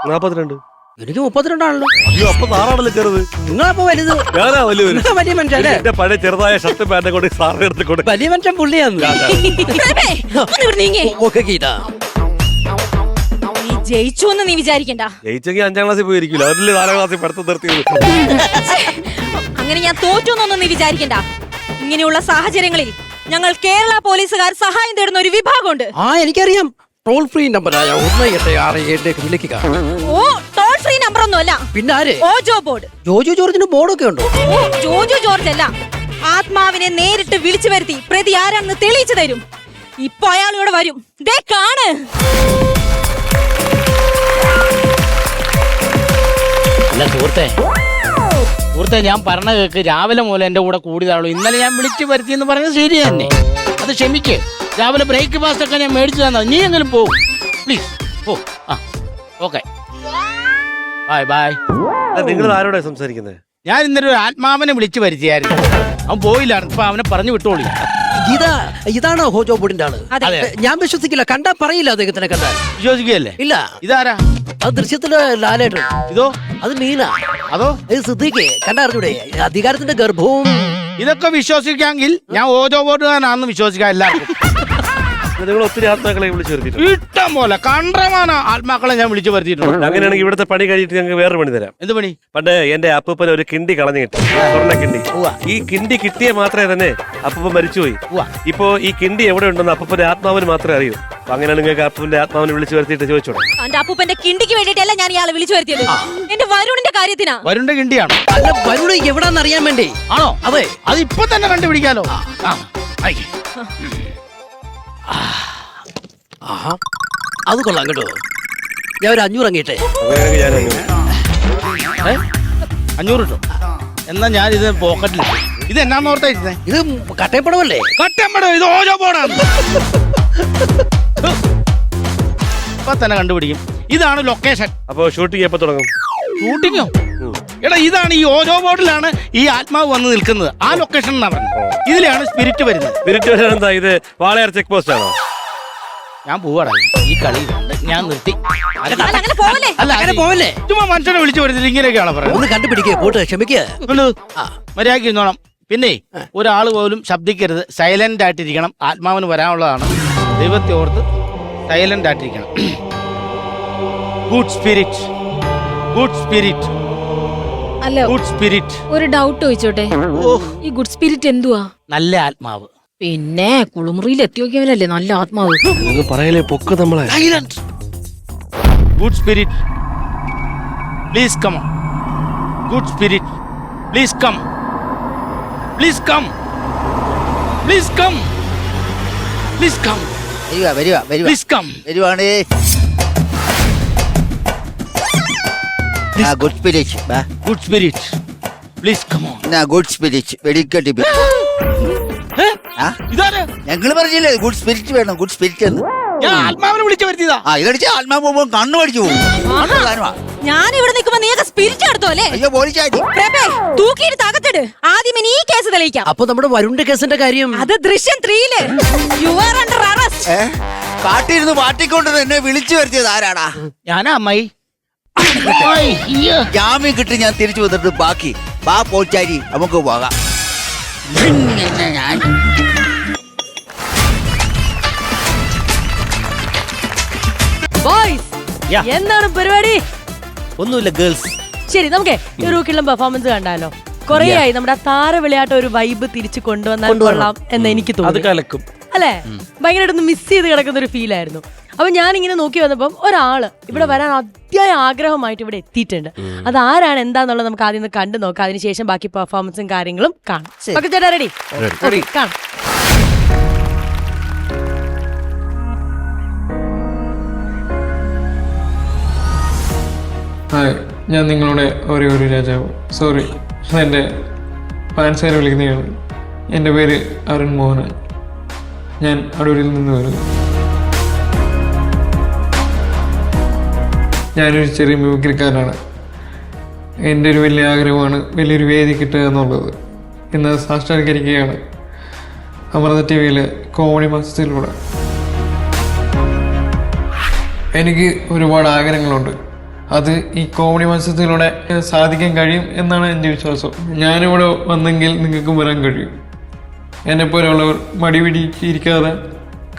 42. എനിക്ക് 32 ആണല്ലോ. അയ്യോ, അപ്പൊ സാറാണല്ലോ ചെറുത്. നിങ്ങളപ്പോ വലുത്. ഞാനാ വലിയൊരു വലിയ മനുഷ്യൻ. എന്റെ പഴയ ചെറുതായ ഷർട്ട് പാൻറ് കൊണ്ട് സാറിന് എടുത്ത് കൊടുക്കും. വലിയ മനുഷ്യൻ പുള്ളിയാന്ന്. പ്രഭേ, ഒന്ന് ഇവിടെ നീങ്ങി. ഓക്കെ ഗീത, നീ ജയിച്ചു എന്ന് നീ വിചാരിക്കണ്ട. ജയിച്ചെങ്കിൽ 5ാം ക്ലാസ്സിൽ പോയിരിക്കില്ല. അതിൽ 4ാം ക്ലാസ്സിൽ പഠിത്തം നിർത്തിയത്. അങ്ങനെ ഞാൻ തോറ്റു എന്നൊന്നും നീ വിചാരിക്കണ്ട. ഇങ്ങനെയുള്ള സാഹചര്യങ്ങളിൽ ഞങ്ങൾ കേരള പോലീസുകാർ സഹായം തേടുന്ന ഒരു വിഭാഗമുണ്ട്. ആ എനിക്കറിയാം. ടോൾ ഫ്രീ നമ്പറായ 1867 വിളിക്കുക. ഓ, ടോൾ ഫ്രീ നമ്പർ ഒന്നും അല്ല. പിന്നെ ആര്? ഓജോ ബോർഡ്. ജോജു ജോർജിന് ബോർഡൊക്കെ ഉണ്ടോ? ഓ, ജോജു ജോർജ് അല്ല. ആത്മാവിനെ നേരിട്ട് വിളിച്ചു വരുത്തി പ്രതി ആരാണെന്ന് തെളിയിച്ചു തരും. ഇപ്പൊ അയാൾ ഇവിടെ വരും. ദേ കാണ്. അല്ല സുഹൃത്തെ, ഞാൻ പറഞ്ഞ കേക്ക്. രാവിലെ മുതൽ എന്റെ കൂടെ കൂടിയതാണല്ലോ. ഇന്നലെ ഞാൻ വിളിച്ചു വരുത്തി എന്ന് പറഞ്ഞത് ശരി തന്നെ. അത് ക്ഷമിക്ക്. രാവിലെ ബ്രേക്ക്ഫാസ്റ്റ് ഒക്കെ ഞാൻ മേടിച്ചു തന്നാ. നീ എങ്ങനെ പോകും പ്ലീസ്? ഓ, ആ, ഓക്കെ, ബൈ ബൈ. നിങ്ങൾ ആരോടാ സംസാരിക്കുന്നത്? ഞാൻ ഇന്നലെ ഒരു ആത്മാവിനെ വിളിച്ചു വരുത്തിയായിരുന്നു. അവൻ പോയില്ലായിരുന്നു. ഇപ്പൊ അവനെ പറഞ്ഞു വിട്ടോളി. ഇതാണോ ഹോജോ ബോർഡിന്റെ ആള്? അതെ. ഞാൻ വിശ്വസിക്കില്ല. കണ്ടാ പറയില്ല അദ്ദേഹത്തിനെ കണ്ടാൽ. വിശ്വസിക്കുകയല്ലേ? ഇല്ല. ഇതാരാ? അത് ദൃശ്യത്തില് ലാലേട്ടൻ. ഇതോ? അത് മീന. അതോ? ഇത് സിദ്ദീഖ്. കണ്ടറിഞ്ഞൂടെ? അധികാരത്തിന്റെ ഗർഭവും. ഇതൊക്കെ വിശ്വസിക്കാമെങ്കിൽ ഞാൻ ഓജോ ബോർഡുകാരനാണെന്ന് വിശ്വസിക്കാം എല്ലാവർക്കും. നിങ്ങൾ ഒത്തിരി ആത്മാക്കളെ വിളിച്ചു വരുത്തിയിട്ടുണ്ട്. ഇഷ്ടം പോലെ കണ്ടമാന ആത്മാക്കളെ ഞാൻ വിളിച്ചു വരുത്തിയിട്ടുണ്ട്. അങ്ങനെയാണെങ്കിൽ ഇവിടുത്തെ പണി കഴിഞ്ഞിട്ട് ഞങ്ങൾക്ക് വേറെ പണി തരാം. എന്ത് പണി? പണ്ട് എന്റെ അപ്പൂപ്പന് ഒരു കിണ്ടി കളഞ്ഞു കിട്ടി. സ്വർണ്ണ കിണ്ടി. ഈ കിണ്ടി കിട്ടിയ മാത്രമേ തന്നെ അപ്പൂപ്പൻ മരിച്ചുപോയി. ഇപ്പോ ഈ കിണ്ടി എവിടെ ഉണ്ടെന്ന് അപ്പൂപ്പന്റെ ആത്മാവിന് മാത്രമേ അറിയൂ. അങ്ങനെ നിങ്ങൾക്ക് അപ്പൂപ്പന്റെ ആത്മാവിനെ വിളിച്ചു വരുത്തിയിട്ട് ചോദിച്ചോളൂ. എന്റെ അപ്പൂപ്പന്റെ കിണ്ടിക്ക് വേണ്ടിയിട്ടല്ല ഞാൻ ഇയാളെ വിളിച്ചു വരുത്തിയത്. എന്റെ വരുണിന്റെ കാര്യത്തിനാ. വരുണിന്റെ കിണ്ടിയാണ്. അല്ല, വരുണ് എവിടാന്ന് അറിയാൻ വേണ്ടി. ആണോ? അതെ. അത് ഇപ്പൊ തന്നെ കണ്ടുപിടിക്കാലോ. ആഹാ, അത് കൊള്ളാം കേട്ടോ. ഞാൻ ഒരു 500 അങ്ങേട്ടെ. അങ്ങനെയാണെങ്കിൽ ഞാൻ 500 കിട്ടും. എന്നാ ഞാൻ ഇത് പോക്കറ്റിൽ. ഇത് എന്നാന്ന് ഓർത്തായിരുന്നേ? ഇത് കട്ടയപ്പടമല്ലേ? കട്ടമ്പടം. ഇത് ഓരോ പോടാണ്. ഇപ്പൊ തന്നെ കണ്ടുപിടിക്കും. ഇതാണ് ലൊക്കേഷൻ. അപ്പൊ ഷൂട്ടിംഗ് എപ്പോ തുടങ്ങും? ഷൂട്ടിങ്ങോ? എടാ, ഇതാണ് ഈ ഓരോ ബോർഡിലാണ് ഈ ആത്മാവ് വന്ന് നിൽക്കുന്നത്. ആ ലൊക്കേഷൻ എന്നാ പറഞ്ഞത്. ഇതിലാണ് സ്പിരിറ്റ് വരുന്നത്. സ്പിരിറ്റ് എന്താ? ഇത് വാളയാർ ചെക്ക് പോസ്റ്റ് ആണോ? ഞാൻ പോവാടാ. ഈ കളി ഞാൻ നിർത്തി. അങ്ങനെ പോവല്ലേ? അല്ല, അങ്ങനെ പോവല്ലേ. ചുമ്മാ മനുഷ്യനെ വിളിച്ചു വരുന്നില്ല. ഇങ്ങനെയൊക്കെയാണ് പറയുന്നത്. ഒന്ന് കണ്ടുപിടിക്കേ. പോട്ട്, ക്ഷമിക്കുക. മര്യാദയ്ക്ക് ഇരുന്നോണം. പിന്നെ ഒരാൾ പോലും ശബ്ദിക്കരുത്. സൈലന്റ് ആയിട്ടിരിക്കണം. ആത്മാവിന് വരാനുള്ളതാണ്. ദൈവത്തെ ഓർത്ത് സൈലന്റ് ആയിട്ടിരിക്കണം. ഗുഡ് സ്പിരിറ്റ്, ഗുഡ് സ്പിരിറ്റ്, അല്ല, ഗുഡ് സ്പിരിറ്റ്. ഒരു ഡൗട്ട് ചോദിച്ചോട്ടെ. ഈ ഗുഡ് സ്പിരിറ്റ് എന്തുവാ? നല്ല ആത്മാവ്. പിന്നെ കുളിമുറിയിൽ എത്തിയോക്കിയവനല്ലേ നല്ല ആത്മാവ്. പറയലേ, പൊക്ക് നമ്മളെ. Good spirit, please come. Good spirit, please come. Please come. Please come, please come, please come. വരുവാണ്. Good spirit good spirit, please come on. Good spirit വെടിക്കട്ടി. ഇതാര്? ഞങ്ങള് പറഞ്ഞില്ലേ ഗുഡ് സ്പിരിറ്റ് വേണം, ഗുഡ് സ്പിരിറ്റ് എന്ന്. ഞാൻ ആത്മാവിനെ വിളിച്ചു വരുത്തിയതാ. ഇതടിച്ച് ആത്മാവ് പോകുമ്പോ കണ്ണു പഠിച്ചു പോകും. ഞാൻ ഇവിടെ നിൽക്കുമ്പോ നീയൊക്കെ സ്പിരിറ്റ് എടുത്തോ അല്ലേ? അയ്യോ പോലീസായി തൂക്കിയിട്ട് തകത്തിട്. ആദ്യം ഇനി ഈ കേസ് തെളിയിക്കാം. അപ്പൊ നമ്മുടെ വരുണിന്റെ കേസിന്റെ കാര്യം അത് ദൃശ്യം 3-ല്. You are under arrest. കാട്ടിരുന്ന് പാട്ടിക്കൊണ്ട് എന്നെ വിളിച്ചു വരുത്തിയത് ആരാടാ? ഞാനാ അമ്മായി. ജാമ്യം കിട്ടി ഞാൻ തിരിച്ചു വന്നിട്ട് ബാക്കി ബാ പോച്ചാരി നമുക്ക് പോകാം. ബോയ്സ്, എന്താണ് പരിപാടി? ഒന്നുമില്ല ഗേൾസ്. ശരി, നമുക്ക് ഒരു കിള്ളം പെർഫോമൻസ് കണ്ടാലോ? കൊറേ ആയി നമ്മുടെ താര വിളയാട്ട ഒരു വൈബ് തിരിച്ചു കൊണ്ടുവന്നാൽ കൊള്ളാം എന്ന് എനിക്ക് അത് തോന്നുന്നു. കലക്കും അല്ലെ? ഭയങ്കരമായിട്ട് മിസ് ചെയ്ത് കിടക്കുന്ന ഒരു ഫീൽ ആയിരുന്നു. അപ്പൊ ഞാൻ ഇങ്ങനെ നോക്കി വന്നപ്പം ഒരാള് ഇവിടെ വരാൻ അത്യായ ആഗ്രഹമായിട്ട് ഇവിടെ എത്തിയിട്ടുണ്ട്. അത് ആരാണ് എന്താന്നുള്ളത് നമുക്ക് ആദ്യം ഒന്ന് കണ്ടു നോക്കാം. അതിനുശേഷം ബാക്കി പെർഫോമൻസും കാര്യങ്ങളും കാണാം. ഓക്കെ ചേട്ടാ, റെഡി? കാണാം. ഹായ്, ഞാൻ നിങ്ങളുടെ ഒരേ ഒരു രാജാവ്. സോറി, എൻ്റെ ഫാൻസുകാരെ വിളിക്കുന്നതാണ്. എൻ്റെ പേര് അരുൺ മോഹനൻ. ഞാൻ അടൂരിൽ നിന്ന് വരുന്നു. ഞാനൊരു ചെറിയ മ്യൂസിക്കാരനാണ്. എൻ്റെ ഒരു വലിയ ആഗ്രഹമാണ് വലിയൊരു വേദി കിട്ടുക എന്നുള്ളത്. ഇന്ന് സാക്ഷാത്കരിക്കുകയാണ് അമൃത TV കോമഡി മാസ്റ്ററിലൂടെ. എനിക്ക് ഒരുപാട് ആഗ്രഹങ്ങളുണ്ട്. അത് ഈ കോമഡി മത്സരത്തിലൂടെ സാധിക്കാൻ കഴിയും എന്നാണ് എൻ്റെ വിശ്വാസം. ഞാനിവിടെ വന്നെങ്കിൽ നിങ്ങൾക്കും വരാൻ കഴിയും. എന്നെപ്പോലെയുള്ളവർ മടിപിടിച്ചിരിക്കാതെ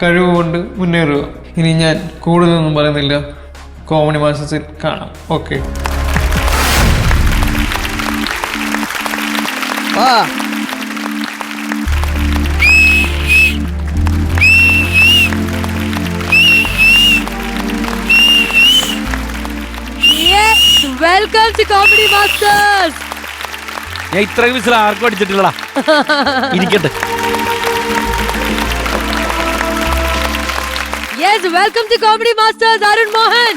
കഴിവുകൊണ്ട് മുന്നേറുക. ഇനി ഞാൻ കൂടുതലൊന്നും പറയുന്നില്ല. കോമഡി മത്സരത്തിൽ കാണാം. Okay. Welcome to Comedy Masters. ഞാൻ ഇത്രയും വിസിൽ ആർക്കും അടിച്ചിട്ടില്ലടാ. ഇരിക്കട്ടെ. Yes, welcome to Comedy Masters Arun Mohan.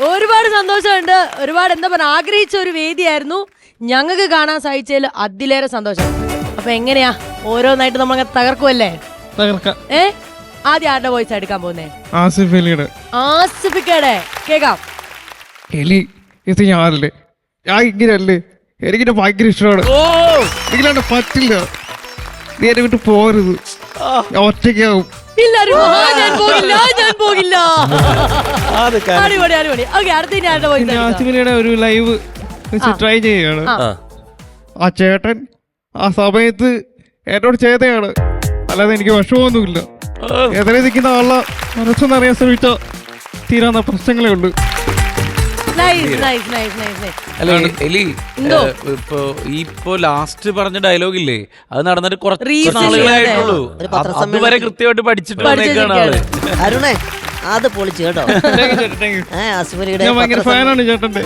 ഒരുപാട് സന്തോഷമുണ്ട്. ഒരുപാട് എന്താ പറയുക, ആഗ്രഹിച്ച ഒരു വേദിയായിരുന്നു. ഞങ്ങൾക്ക് കാണാൻ സാധിച്ചതിൽ അതിലേറെ സന്തോഷം. അപ്പൊ എങ്ങനെയാ ഓരോന്നായിട്ട് നമ്മൾ തകർക്കുമല്ലേ? ആദ്യം ആരുടെ വോയിസ് എടുക്കാൻ പോകുന്നേ? ആസിഫ് അലിയുടെ. ആസിഫിക്കടെ കേക്കാം. എലി, ഇത് ഞാനല്ലേ, ഞാൻ ഇങ്ങനെയല്ലേ, എനിക്കിന്റെ ഭയങ്കര ഇഷ്ടമാണ്. എനിക്കില്ലാണ്ട് പറ്റില്ല. നീ എന്നെ വിട്ട് പോകരുത്, ഞാൻ ഒറ്റയ്ക്കാവും. ഞാൻ പോകില്ല. അടിപൊളി അടിപൊളി. ഓക്കെ, അടുത്ത ആരുടെ വോയിസ്? ആസിഫലിയുടെ ഒരു ലൈവ് ട്രൈ ചെയ്യുകയാണ്. ആ ചേട്ടൻ ആ സമയത്ത് എന്നോട് ചെയ്തയാണ്, അല്ലാതെ എനിക്ക് വിഷമമൊന്നുമില്ല. എതിരെ നിൽക്കുന്ന ആളെ മനസ്സൊന്നറിയാൻ ശ്രമിച്ച തീരാവുന്ന പ്രശ്നങ്ങളേ ഉള്ളൂ. ഇപ്പൊ ലാസ്റ്റ് പറഞ്ഞ ഡയലോഗ് ഇല്ലേ, അത് നടന്നിട്ട് കുറച്ച് നാളുകളായിട്ടുള്ളൂ. അതുവരെ കൃത്യമായിട്ട് പഠിച്ചിട്ട് ആള്. അരുണേ, അത് പൊളിച്ചു കേട്ടോ. ഞാൻ ഭയങ്കര ഫാനാണ് ചേട്ടന്റെ.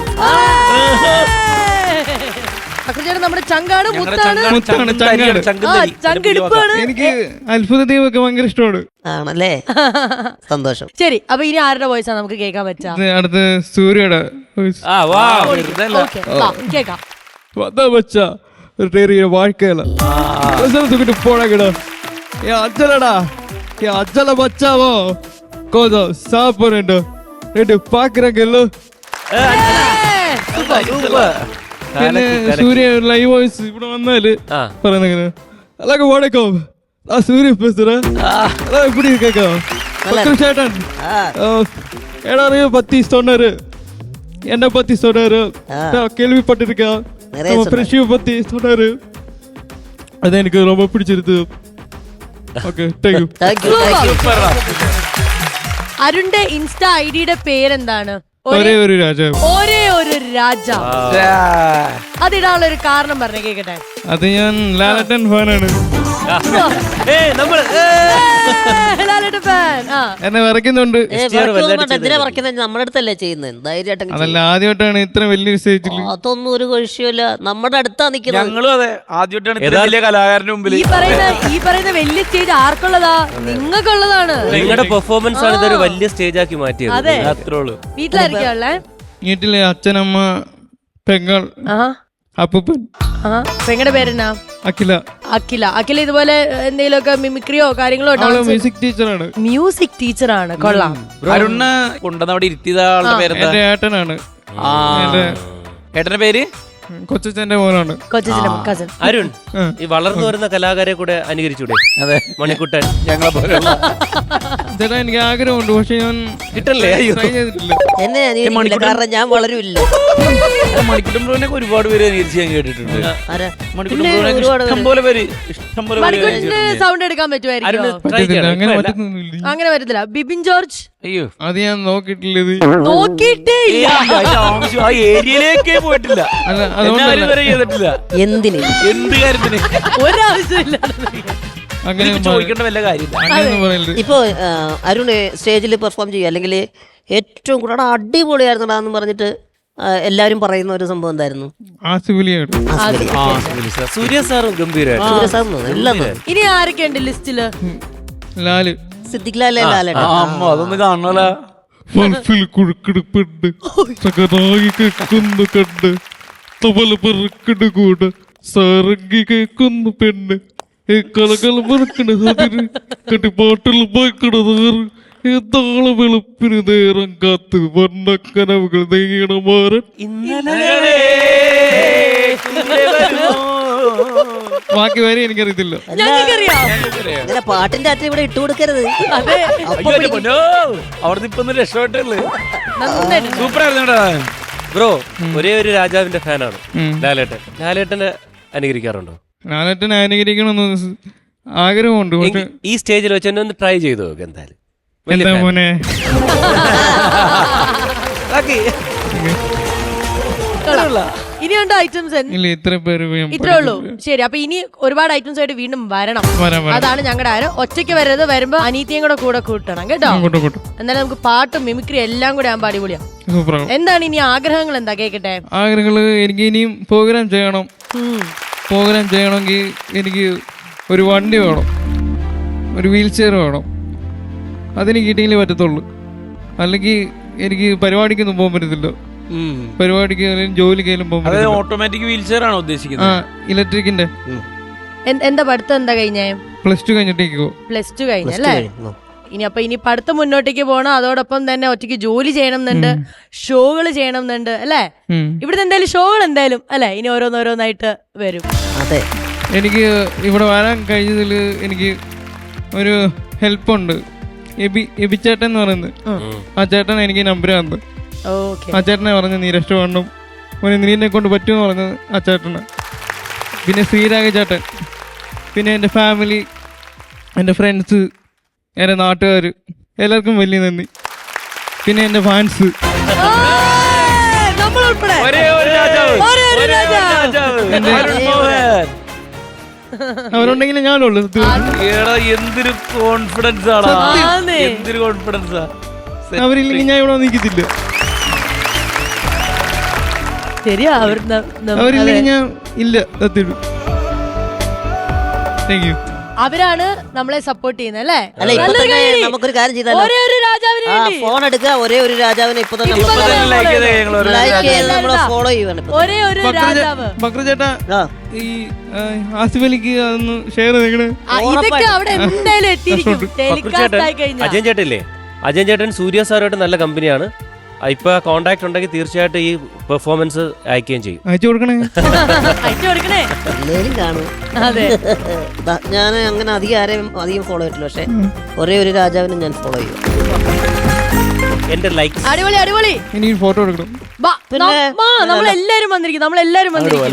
നമ്മുടെ ചങ്കാണ്, എനിക്ക് അത്ഭുത ദൈവമൊക്കെ ഭയങ്കര ഇഷ്ടമാണ്. ആണല്ലേ, സന്തോഷം. ശരി, അപ്പൊ ഇനി ആരുടെ വോയിസാ നമുക്ക് കേൾക്കാൻ പറ്റാ? അടുത്ത് സൂര്യയുടെ കേക്കാം. வாழ்க்கையில போடாங்கடா என் அச்சலடா, என் அச்சல பச்சாவோ கொஞ்சம் சாப்பிடுறேன். ரெண்டு பாக்குறாங்கல்ல. പിന്നെ സൂര്യ ലൈവ് വോയിസ് ഇവിടെ വന്നാല് പറയുന്ന അതൊക്കെ വണക്കം, ആ സൂര്യ பேசுறேன். அதான் எப்படி இருக்கா சேட்டன்? எல்லாரையும் பத்தி சொன்னாரு, என்ன பத்தி சொன்னாரு, கேள்விப்பட்டிருக்கேன். நம்ம ஃப்ரெஷ்ஷியை பத்தி சொன்னாரு, அது எனக்கு ரொம்ப பிடிச்சிருக்கு. Okay, thank you. അരുണിന്റെ ഇൻസ്റ്റ ഐഡിയുടെ പേരെന്താണ്? ഒരേ ഒരു രാജാവ്. ഒരേ ഒരു രാജാവ്. അതിടാനുള്ള ഒരു കാരണം പറഞ്ഞേ കേക്കട്ടെ. അത് ഞാൻ ലാലട്ടൻ ഫാനാണ്. എന്നെ വരയ്ക്കുന്നുണ്ട്. എന്തിനാ പറയുന്നത്? നമ്മുടെ അടുത്തല്ലേ ചെയ്യുന്നത്, ധൈര്യമായിട്ട്. അതല്ല, ആദ്യമായിട്ടാണ് ഇത്ര വലിയൊരു സ്റ്റേജിൽ. അതൊന്നും ഒരു വിഷയമില്ല, നമ്മുടെ അടുത്താ നിൽക്കുന്നത്. ഞങ്ങളും അതെ, ആദ്യമായിട്ടാണ് കലാകാരന്റെ മുമ്പിൽ. ഈ പറയുന്ന വലിയ സ്റ്റേജ് ആർക്കുള്ളതാ? നിങ്ങൾക്കുള്ളതാണ്. നിങ്ങളുടെ പെർഫോമൻസ് ആണ് ഇതൊരു വലിയ സ്റ്റേജ് ആക്കി മാറ്റിയത്. അതെ, അത്രേ ഉള്ളൂ. വീട്ടിലായിരിക്കുള്ളേ. വീട്ടിലെ അച്ഛനമ്മ, പെങ്ങൾ, അപ്പൂപ്പൻ. പെങ്ങളുടെ പേരെന്നാ? അഖില. അഖില ഇതുപോലെ എന്തെങ്കിലുമൊക്കെ മിമിക്രിയോ കാര്യങ്ങളോ? മ്യൂസിക് ടീച്ചറാണ്. മ്യൂസിക് ടീച്ചറാണ്. കൊള്ളാം. അരുണ് കൊണ്ടുവന്ന അവിടെ ഇരുത്തിയത് ആളുടെ പേരെന്താ? എന്റെ ഏട്ടനാണ്. ഏട്ടന്റെ പേര് കൊച്ചച്ഛന്റെ മോനാണ്. കസിൻ. അരുൺ, ഈ വളർന്നു വരുന്ന കലാകാരെ കൂടെ അനുകരിച്ചൂടെ? അതെ, മണിക്കുട്ടൻ ഞങ്ങളെ പോലെ. ചേട്ടാ, എനിക്ക് ആഗ്രഹമുണ്ട്, പക്ഷെ ഞാൻ കിട്ടല്ലേ? ട്രൈ ചെയ്തിട്ടില്ല. എന്നെ അനുകരിക്കില്ല, കാരണം ഞാൻ വളരില്ല. മണിക്കുട്ടൻ ബ്രോനൊക്കെ ഒരുപാട് പേര് അനുകരിച്ച് ഞാൻ കേട്ടിട്ടുണ്ട്. ഇഷ്ടംപോലെ പേര് സൗണ്ട് എടുക്കാൻ പറ്റുമായിരിക്കും? അങ്ങനെ പറ്റുന്നില്ല. അങ്ങനെ പറ്റത്തില്ല. ബിബിൻ ജോർജ്? അയ്യോ, അത് ഞാൻ നോക്കിയിട്ടില്ല. നോക്കിയിട്ടേ ആ ഏരിയയിലേക്കേ പോയിട്ടില്ല. ചെയ്തിട്ടില്ല. എന്തിന്? എന്ത് കാര്യത്തിന്? ഒരാവശ്യമില്ല. അങ്ങനെ ചോദിക്കേണ്ട വല്ല കാര്യമില്ല. ഇപ്പൊ അരുണ് സ്റ്റേജിൽ പെർഫോം ചെയ്യും, അല്ലെങ്കിൽ ഏറ്റവും കൂടുതൽ അടിപൊളിയായിരുന്നടാന്ന് പറഞ്ഞിട്ട് എല്ലാരും പറയുന്ന ഒരു സംഭവം എന്തായിരുന്നു? സൂര്യ സാറും ഗംഭീരമായിട്ട്. ഇനി ആരൊക്കെ ഉണ്ട് ലിസ്റ്റില്? ലാല്, സിദ്ദിഖ് ലാലേ, ലാലേട്ടാ. അതൊന്ന് കാണണല്ലോ. കുഴുക്കെടുപ്പുണ്ട്, സകനായി കേൾക്കുന്നു കണ്ട്, തവല പെറുക്കട് കൂടെ സാരംഗി കേൾക്കുന്നു പെണ്ണ്, കലകൾ പെറുക്കണ അതിര് കട്ടിപ്പാട്ടിൽ പോയിക്കിടതാറ്, താളെ വെളുപ്പിന് നേരം കാത്ത് വർണ്ണക്കനവുകൾ നെയ്യണമാരൻ. ബാക്കി വരെ എനിക്കറിയത്തില്ല. അങ്ങനെ പാട്ടിന്റെ അറ്റം ഇവിടെ ഇട്ടു കൊടുക്കരുത്. അവിടെ ഇപ്പൊ രക്ഷപ്പെട്ടല്ലേ. സൂപ്പർ ആയിരുന്നു ബ്രോ. ഒരേ ഒരു രാജാവിന്റെ ഫാനാണ് ലാലേട്ടൻ. ലാലേട്ടനെ അനുകരിക്കാറുണ്ടോ? ലാലേട്ടനെ അനുകരിക്കണമെന്ന് ആഗ്രഹമുണ്ട്, പക്ഷെ ഈ സ്റ്റേജിൽ വെച്ച് എന്നെ ഒന്ന് ട്രൈ ചെയ്തു നോക്ക്. എന്തായാലും എന്താ മോനെ, ഇനിയുണ്ടോ ഐറ്റംസ്? ഇല്ല, ഇത്ര പേര് ഇത്രേ ഉള്ളൂ. ശരി, അപ്പൊ ഇനി ഒരുപാട് ഐറ്റംസ് ആയിട്ട് വീണ്ടും വരണം. അതാണ് ഞങ്ങളുടെ ആരും. ഒറ്റയ്ക്ക് വരരുത്, വരുമ്പോ അനീതിയും കൂടെ കൂട്ടണം കേട്ടോ. എന്നാലും നമുക്ക് പാട്ടും മിമിക്രി എല്ലാം കൂടെ ആകുമ്പോ അടിപൊളിയാണ്. എന്താണ് ഇനി ആഗ്രഹങ്ങൾ? എന്താ കേക്കട്ടെ ആഗ്രഹങ്ങള്? എനിക്ക് ഇനിയും പ്രോഗ്രാം ചെയ്യണം. പ്രോഗ്രാം ചെയ്യണമെങ്കിൽ എനിക്ക് ഒരു വണ്ടി വേണം, ഒരു വീൽ ചെയർ വേണം. അതിന് കിട്ടിയെങ്കിലേ പറ്റത്തുള്ളൂ. അല്ലെങ്കിൽ എനിക്ക് പരിപാടിക്കൊന്നും പോകാൻ പറ്റത്തില്ല. പരിപാടിക്ക് ജോലിക്കായാലും പോകാൻ. ഓട്ടോമാറ്റിക് വീൽ ചെയർ ആണോ ഉദ്ദേശിക്കുന്നത്? ഇലക്ട്രിക്കിന്റെ. എന്താ പഠിത്തം എന്താ കഴിഞ്ഞേ? +2 കഴിഞ്ഞിട്ടേക്കോ? +2 കഴിഞ്ഞല്ലേ? ഇനി പഠിത്തം മുന്നോട്ടേക്ക് പോകണം, അതോടൊപ്പം തന്നെ ഒറ്റയ്ക്ക് ജോലി ചെയ്യണം എന്നുണ്ട്, ഷോകൾ ചെയ്യണം എന്നുണ്ട് അല്ലേ? ഇവിടുത്തെ എന്തായാലും ഷോകൾ എന്തായാലും അല്ലെ ഇനി ഓരോന്നോരോന്നായിട്ട് വരും. അതെ, എനിക്ക് ഇവിടെ വരാൻ കഴിഞ്ഞതിൽ എനിക്ക് ഒരു ഹെൽപ്പുണ്ട്. എബി ചേട്ടൻ എന്ന് പറയുന്നത്. ആ ചേട്ടൻ എനിക്ക് നമ്പർ തന്നു. ആ ചേട്ടനെ പറഞ്ഞു നീ രക്ഷപ്പെടണം, നീനെ കൊണ്ട് പറ്റുമെന്ന് പറഞ്ഞത് ആ ചേട്ടന്. പിന്നെ ശ്രീരാഗ ചേട്ടൻ, പിന്നെ എൻ്റെ ഫാമിലി, എൻ്റെ ഫ്രണ്ട്സ്, എൻ്റെ നാട്ടുകാർ, എല്ലാവർക്കും വലിയ നന്ദി. പിന്നെ എൻ്റെ ഫാൻസ്. അവരുണ്ടെങ്കിൽ ഞാനുള്ളൂ. എന്തൊരു കോൺഫിഡൻസ് ആണ്, എന്തൊരു കോൺഫിഡൻസാ. അവരില്ലെങ്കിൽ ഞാൻ ഇവിടെ നിൽക്കത്തില്ല. ശരിയാ, അവരില്ലെങ്കിൽ ഞാൻ ഇല്ല. Thank you. അവരാണ് നമ്മളെ സപ്പോർട്ട് ചെയ്യുന്നത് അല്ലേ? അല്ല, ഇപ്പൊ തന്നെ നമുക്കൊരു കാര്യം ചെയ്താലോ? ഫോൺ എടുക്കുക, ഒരേ ഒരു രാജാവിനെ ഇപ്പൊ തന്നെ ഫോളോ ചെയ്യുവാണ്. ഒരേ ഒരു രാജാവ്. ബക്ര ചേട്ടാ, ഈ ആസിഫ് അലിക്ക് അതൊന്ന് ഷെയർ ചെയ്യണേ. ഇതൊക്കെ അവിടെ എന്തായാലും എത്തിയിരിക്കും. അജയൻ ചേട്ടല്ലേ? അജയൻ ചേട്ടൻ സൂര്യ സാറുമായിട്ട് നല്ല കമ്പനിയാണ്. ഇപ്പൊ കോണ്ടാക്ട് ഉണ്ടെങ്കിൽ തീർച്ചയായിട്ടും ഈ പെർഫോമൻസ് അയക്കുകയും ചെയ്യും. അയച്ചു കൊടുക്കണേ. എല്ലാവരും കാണും. ഞാൻ അങ്ങനെ അധികം ഫോളോ ചെയ്തിട്ടില്ല, പക്ഷെ ഒരേ ഒരു രാജാവിനെ ഞാൻ ഫോളോ ചെയ്യും. എന്റെ ലൈക്ക് അടിപൊളി അടിപൊളി. ഇനി ഫോട്ടോ എടുക്കണം. നമ്മളെല്ലാരും വന്നിരിക്കും, നമ്മളെല്ലാരും വന്നിരിക്കും.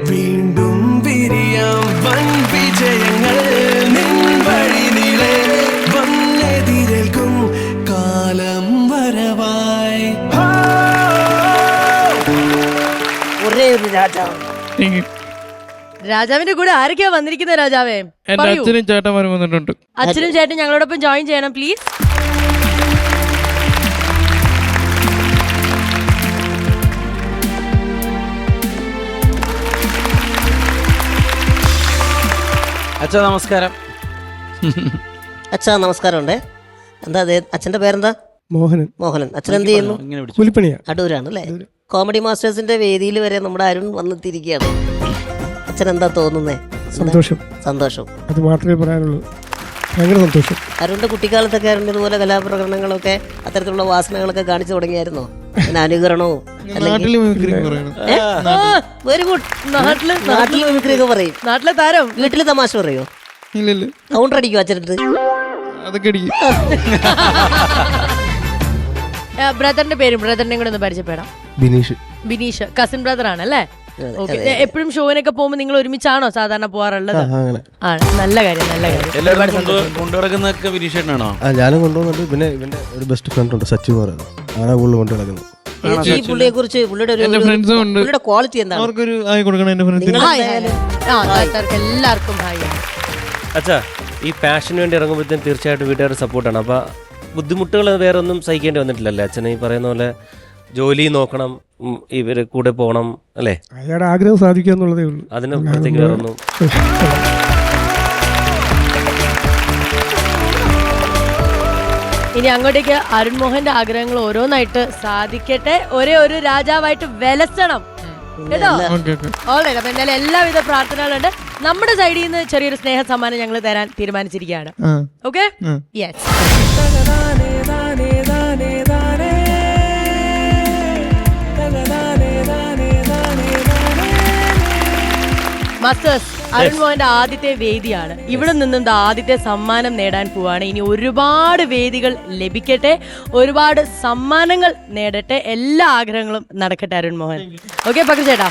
വീണ്ടും വിരിയാം വൻ വിജയങ്ങൾ നിൻ വഴി നീളെ വന്നെതിരേൽക്കും കാലം വരവായി. രാജാവ്. രാജാവിന്റെ കൂടെ ആരൊക്കെയാ വന്നിരിക്കുന്നത് രാജാവേ? എന്റെ പറയൂ. അച്ഛനും ചേട്ടന്മാരും വന്നിട്ടുണ്ട്. അച്ഛനും ചേട്ടനും ഞങ്ങളോടൊപ്പം ജോയിൻ ചെയ്യണം പ്ലീസ്. അച്ഛാ നമസ്കാരം. അച്ഛാ നമസ്കാരം ഉണ്ടേ. എന്താ അച്ഛന്റെ പേരെന്താ? മോഹനൻ. മോഹനൻ. അച്ഛൻ എന്ത് ചെയ്യുന്നു? കൂലിപ്പണിയാ. അടൂരാണ് അല്ലേ? കോമഡി മാസ്റ്റേഴ്സിന്റെ വേദിയിൽ വരെ നമ്മുടെ അരുൺ വന്നെത്തിയിരിക്കുകയാണ്. അച്ഛൻ എന്താ തോന്നുന്നേ? സന്തോഷം. സന്തോഷം, അത് മാത്രമേ പറയാനുള്ളൂ. ഭയങ്കര സന്തോഷം. അരുണിന്റെ കുട്ടിക്കാലത്തൊക്കെ അരുൺ ഇതുപോലെ കലാപ്രകടനങ്ങളൊക്കെ അത്തരത്തിലുള്ള വാസനകളൊക്കെ കാണിച്ചു തുടങ്ങിയായിരുന്നോ? പിന്നെ അനുകരണവും വെരി ഗുഡ്. നാട്ടിൽ മിമിക്രിയൊക്കെ പറയും. നാട്ടിലെ താരം. വീട്ടില് തമാശ പറയോ? ഇല്ലല്ലോ. കൗണ്ടർ അടിക്കും അച്ഛനടുത്ത്? അതൊക്കെ അടിക്കും. ബ്രദറിന്റെ പേരും ബ്രദറിനെ കൂടെ ഒന്ന് പരിചയപ്പെടാം. ബിനീഷ്. ബിനീഷ് കസിൻ ബ്രദർ ആണ് അല്ലേ? എപ്പോഴും ഷോവിനൊക്കെ പോകുമ്പോ നിങ്ങൾ ഒരുമിച്ചാണോ സാധാരണ പോവാറുള്ളത്? നല്ല കാര്യം, നല്ല കാര്യം. എല്ലാവരും കൊണ്ടുനടക്കുന്നതൊക്കെ വിനീഷേട്ടനാണോ? ഞാനും കൊണ്ടുപോകുന്നുണ്ട്. പിന്നെ ഇവന്റെ ഒരു ബെസ്റ്റ് ഫ്രണ്ട് ഉണ്ട്, സച്ചികുമാർ. ആണ് കൂടുതൽ കൊണ്ടു നടക്കുന്നത്. ഈ പുള്ളിയെ കുറിച്ച് പുള്ളിയുടെ ക്വാളിറ്റി എന്താണ്? അവർക്കൊരു ആയി കൊടുക്കണം എന്റെ ഫ്രണ്ട്സിന്. എല്ലാവർക്കും ഹായ്. അച്ഛാ, ഈ പാഷന് വേണ്ടി ഇറങ്ങുമ്പോഴത്തേക്കും തീർച്ചയായിട്ടും വീട്ടുകാരുടെ സപ്പോർട്ടാണ്. അപ്പൊ ബുദ്ധിമുട്ടുകൾ വേറെ ഒന്നും സഹിക്കേണ്ടി വന്നിട്ടില്ലല്ലേ അച്ഛനെ? ഈ പറയുന്ന പോലെ ജോലി നോക്കണം, ഇവര് കൂടെ പോകണം അല്ലേ? അയാളുടെ ആഗ്രഹം സാധിക്കുക എന്നുള്ളതേ ഉള്ളൂ. അതിന് പുറത്തേക്ക് വേറെ ഒന്നും. ഇനി അങ്ങോട്ടേക്ക് അരുൺ മോഹന്റെ ആഗ്രഹങ്ങൾ ഓരോന്നായിട്ട് സാധിക്കട്ടെ. ഒരേ ഒരു രാജാവായിട്ട് വിലസണം കേട്ടോ. ഓൾറൈറ്റ്. അപ്പൊ എന്തായാലും എല്ലാവിധ പ്രാർത്ഥനകളുണ്ട്. നമ്മുടെ സൈഡിൽ നിന്ന് ചെറിയൊരു സ്നേഹ സമ്മാനം ഞങ്ങൾ തരാൻ തീരുമാനിച്ചിരിക്കുകയാണ്. ഓക്കെ? യെസ്. മാസ്റ്റേഴ്സ്, അരുൺ മോഹന്റെ ആദ്യത്തെ വേദിയാണ്. ഇവിടെ നിന്നും ആദ്യത്തെ സമ്മാനം നേടാൻ പോവാണ്. ഇനി ഒരുപാട് വേദികൾ ലഭിക്കട്ടെ, ഒരുപാട് സമ്മാനങ്ങൾ നേടട്ടെ, എല്ലാ ആഗ്രഹങ്ങളും നടക്കട്ടെ അരുൺ മോഹൻ. ഓക്കെ പക്രു ചേട്ടാ?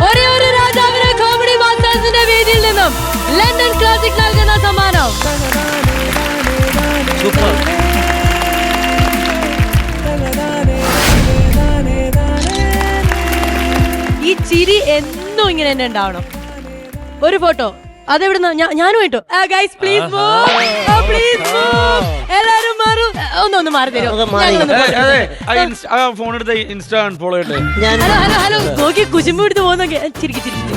ഒരേ ഒരു രാജാവിന് കോമഡി മാസ്റ്റേഴ്സിന്റെ വേദിയിൽ നിന്നും ലണ്ടൻ ക്ലാസിക് നൽകുന്ന സമ്മാനം. ഈ ചിരി എന്നും ഇങ്ങനെ തന്നെ ഉണ്ടാവണം. ഒരു ഫോട്ടോ അതെവിടുന്ന? ഞാനും കേട്ടോ. ഗൈസ് പ്ലീസ് എല്ലാരും മാറും. ഒന്ന് മാറി തരും. ഫോൺ എടുത്ത് ഇൻസ്റ്റാ ഫോളോ ചെയ്യട്ടെ. ഹലോ ഹലോ നോക്കി കുശുമ്പ് എടുത്ത് പോകുന്നൊക്കെ ചിരിക്കി ചിരിച്ചു.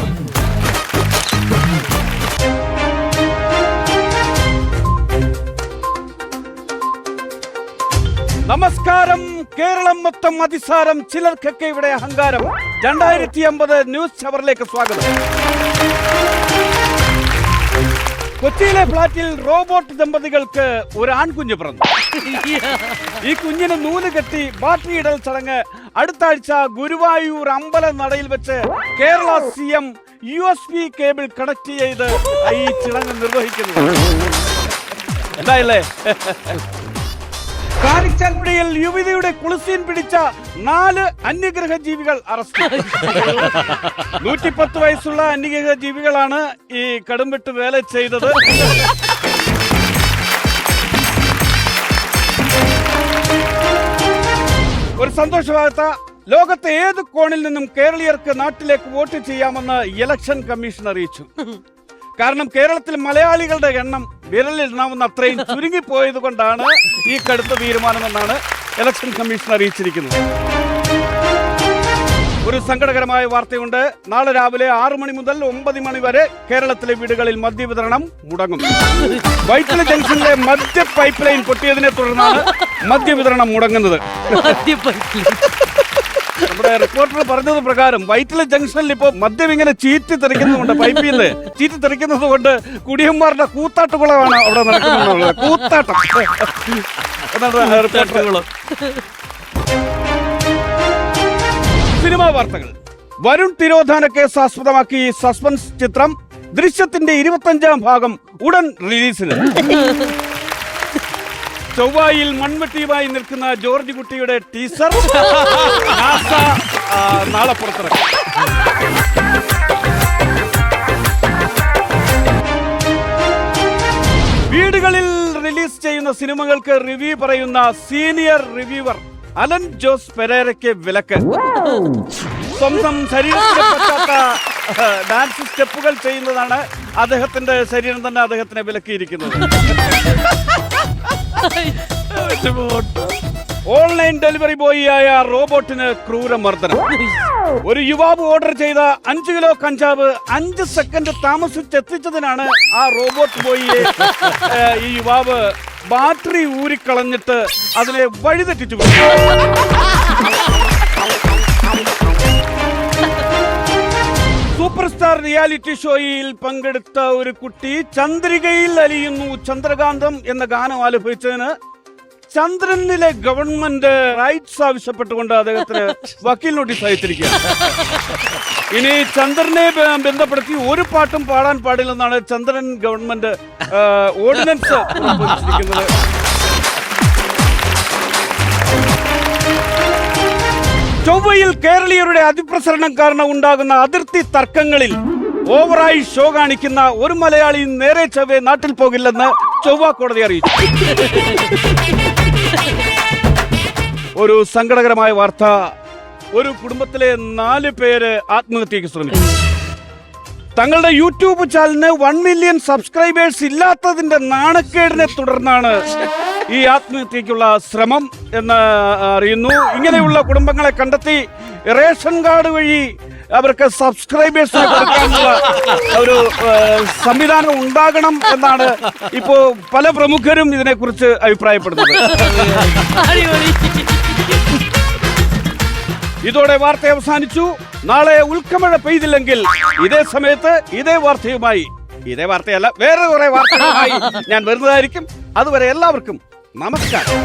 നമസ്കാരം. കേരളം മൊത്തം അതിസാരം, ചിലർക്കൊക്കെ ഇവിടെ അഹങ്കാരം. 2050 ന്യൂസ് അവറിലേക്ക് സ്വാഗതം. കൊച്ചിയിലെ ഫ്ളാറ്റിൽ റോബോട്ട് ദമ്പതികൾക്ക് ഒരു ആൺകുഞ്ഞ് പിറന്നു. ഈ കുഞ്ഞിന് നൂല് കെട്ടി ബാറ്ററി ഇടൽ ചടങ്ങ് അടുത്ത ആഴ്ച ഗുരുവായൂർ അമ്പല നടയിൽ വെച്ച് Kerala CM USB cable connect ചെയ്ത് ഈ ചടങ്ങ് നിർവഹിക്കുന്നു. എന്തായില്ലേ? കാരിച്ചാൽപ്പടിയിൽ യുവതിയുടെ കുളിസീൻ പിടിച്ച 4 അന്യഗ്രഹ ജീവികൾ അറസ്റ്റ്. 110 വയസ്സുള്ള അന്യഗ്രഹ ജീവികളാണ് ഈ കടുംവെട്ട് വേല ചെയ്തത്. ഒരു സന്തോഷ വാർത്ത. ലോകത്തെ ഏത് കോണിൽ നിന്നും കേരളീയർക്ക് നാട്ടിലേക്ക് വോട്ട് ചെയ്യാമെന്ന് ഇലക്ഷൻ കമ്മീഷൻ അറിയിച്ചു. കാരണം കേരളത്തിൽ മലയാളികളുടെ എണ്ണം വിരലിലെണ്ണാവുന്ന അത്രയും ചുരുങ്ങിപ്പോയത് കൊണ്ടാണ് ഈ കടുത്ത തീരുമാനമെന്നാണ് ഇലക്ഷൻ കമ്മീഷൻ അറിയിച്ചിരിക്കുന്നത്. ഒരു സങ്കടകരമായ വാർത്തയുണ്ട്. നാളെ രാവിലെ 6 മണി മുതൽ 9 മണി വരെ കേരളത്തിലെ വീടുകളിൽ മദ്യവിതരണം മുടങ്ങും. വൈറ്റില ജംഗ്ഷനിലെ മദ്യ പൈപ്പ് ലൈൻ പൊട്ടിയതിനെ തുടർന്നാണ് മദ്യവിതരണം മുടങ്ങുന്നത്. നമ്മുടെ റിപ്പോർട്ടർ പറഞ്ഞത് പ്രകാരം വൈറ്റില ജംഗ്ഷനിൽ ഇപ്പോ മദ്യം ഇങ്ങനെ ചീറ്റി തെറിക്കുന്നുണ്ട്. പൈപ്പിൽ നിന്ന് ചീറ്റി തെറിക്കുന്നത് കൊണ്ട് കുടിയന്മാരുടെ കൂത്താട്ടുകുളമാണ് അവിടെ നടക്കുന്നത്. കൂത്താട്ടം. സിനിമാ വാർത്തകൾ. വരുൺ തിരോധാന കേസ് ആസ്പദമാക്കി സസ്പെൻസ് ചിത്രം ദൃശ്യത്തിന്റെ 25ാം ഭാഗം ഉടൻ റിലീസിന്. ചൊവ്വായിൽ മൺവെട്ടിയുമായി നിൽക്കുന്ന ജോർജ് കുട്ടിയുടെ ടീസർ നാസ നാളെ പുറത്തിറക്കും. വീടുകളിൽ റിലീസ് ചെയ്യുന്ന സിനിമകൾക്ക് റിവ്യൂ പറയുന്ന സീനിയർ റിവ്യൂവർ അലൻ ജോസ് പെരേരയ്ക്ക് വിലക്ക്. സ്വന്തം ശരീരത്തിന് പറ്റാത്ത ഡാൻസ് സ്റ്റെപ്പുകൾ ചെയ്യുന്നതാണ് അദ്ദേഹത്തിന്റെ ശരീരം തന്നെ അദ്ദേഹത്തിനെ വിലക്കിയിരിക്കുന്നത്. Online delivery ബോയിയായ റോബോട്ടിന് ക്രൂരമർദ്ദനം. ഒരു യുവാവ് ഓർഡർ ചെയ്ത 5 കിലോ കഞ്ചാവ് 5 സെക്കൻഡ് താമസിച്ചെത്തിച്ചതിനാണ് ആ റോബോട്ട് ബോയിയെ ഈ യുവാവ് ബാറ്ററി ഊരിക്കളഞ്ഞിട്ട് അതിനെ വഴിതെറ്റിച്ചു. സൂപ്പർ സ്റ്റാർ റിയാലിറ്റി ഷോയിൽ പങ്കെടുത്ത ഒരു കുട്ടി ചന്ദ്രികയിൽ അലിയുന്നു ചന്ദ്രകാന്തം എന്ന ഗാനം ആലപിച്ചതിന് ചന്ദ്രനിലെ ഗവൺമെന്റ് റൈറ്റ്സ് ആവശ്യപ്പെട്ടുകൊണ്ട് അദ്ദേഹത്തിന് വക്കീൽ നോട്ടീസ് അയച്ചിരിക്കുകയാണ്. ഇനി ചന്ദ്രനെ ബന്ധപ്പെടുത്തി ഒരു പാട്ടും പാടാൻ പാടില്ലെന്നാണ് ചന്ദ്രൻ ഗവൺമെന്റ് ഓർഡിനൻസ് പുറപ്പെടുവിച്ചിരിക്കുന്നത്. ചൊവ്വയിൽ കേരളീയരുടെ അതിപ്രസരണം കാരണം ഉണ്ടാകുന്ന അതിർത്തി തർക്കങ്ങളിൽ ഓവറായി ഷോ കാണിക്കുന്ന ഒരു മലയാളി നേരെ ചൊവ്വേ നാട്ടിൽ പോകില്ലെന്ന് ചൊവ്വ കോടതി അറിയിച്ചു. ഒരു സങ്കടകരമായ വാർത്ത. ഒരു കുടുംബത്തിലെ 4 പേര് ആത്മഹത്യക്ക് ശ്രമിച്ചു. തങ്ങളുടെ യൂട്യൂബ് ചാനലിന് 1 മില്യൺ സബ്സ്ക്രൈബേഴ്സ് ഇല്ലാത്തതിന്റെ നാണക്കേടിനെ തുടർന്നാണ് ഈ ആത്മഹത്യക്കുള്ള ശ്രമം എന്ന് അറിയുന്നു. ഇങ്ങനെയുള്ള കുടുംബങ്ങളെ കണ്ടെത്തി റേഷൻ കാർഡ് വഴി അവർക്ക് സബ്സ്ക്രൈബേഴ്സ് കൊടുക്കാനുള്ള ഒരു സംവിധാനം ഉണ്ടാകണം എന്നാണ് ഇപ്പോ പല പ്രമുഖരും ഇതിനെക്കുറിച്ച് അഭിപ്രായപ്പെടുന്നത്. ഇതോടെ വാർത്ത അവസാനിച്ചു. നാളെ ഉൽക്കമഴ പെയ്തില്ലെങ്കിൽ ഇതേ സമയത്ത് ഇതേ വാർത്തയല്ല വേറെ കുറെ വാർത്തകളുമായി ഞാൻ വരുന്നതായിരിക്കും. അതുവരെ എല്ലാവർക്കും നമസ്കാരം.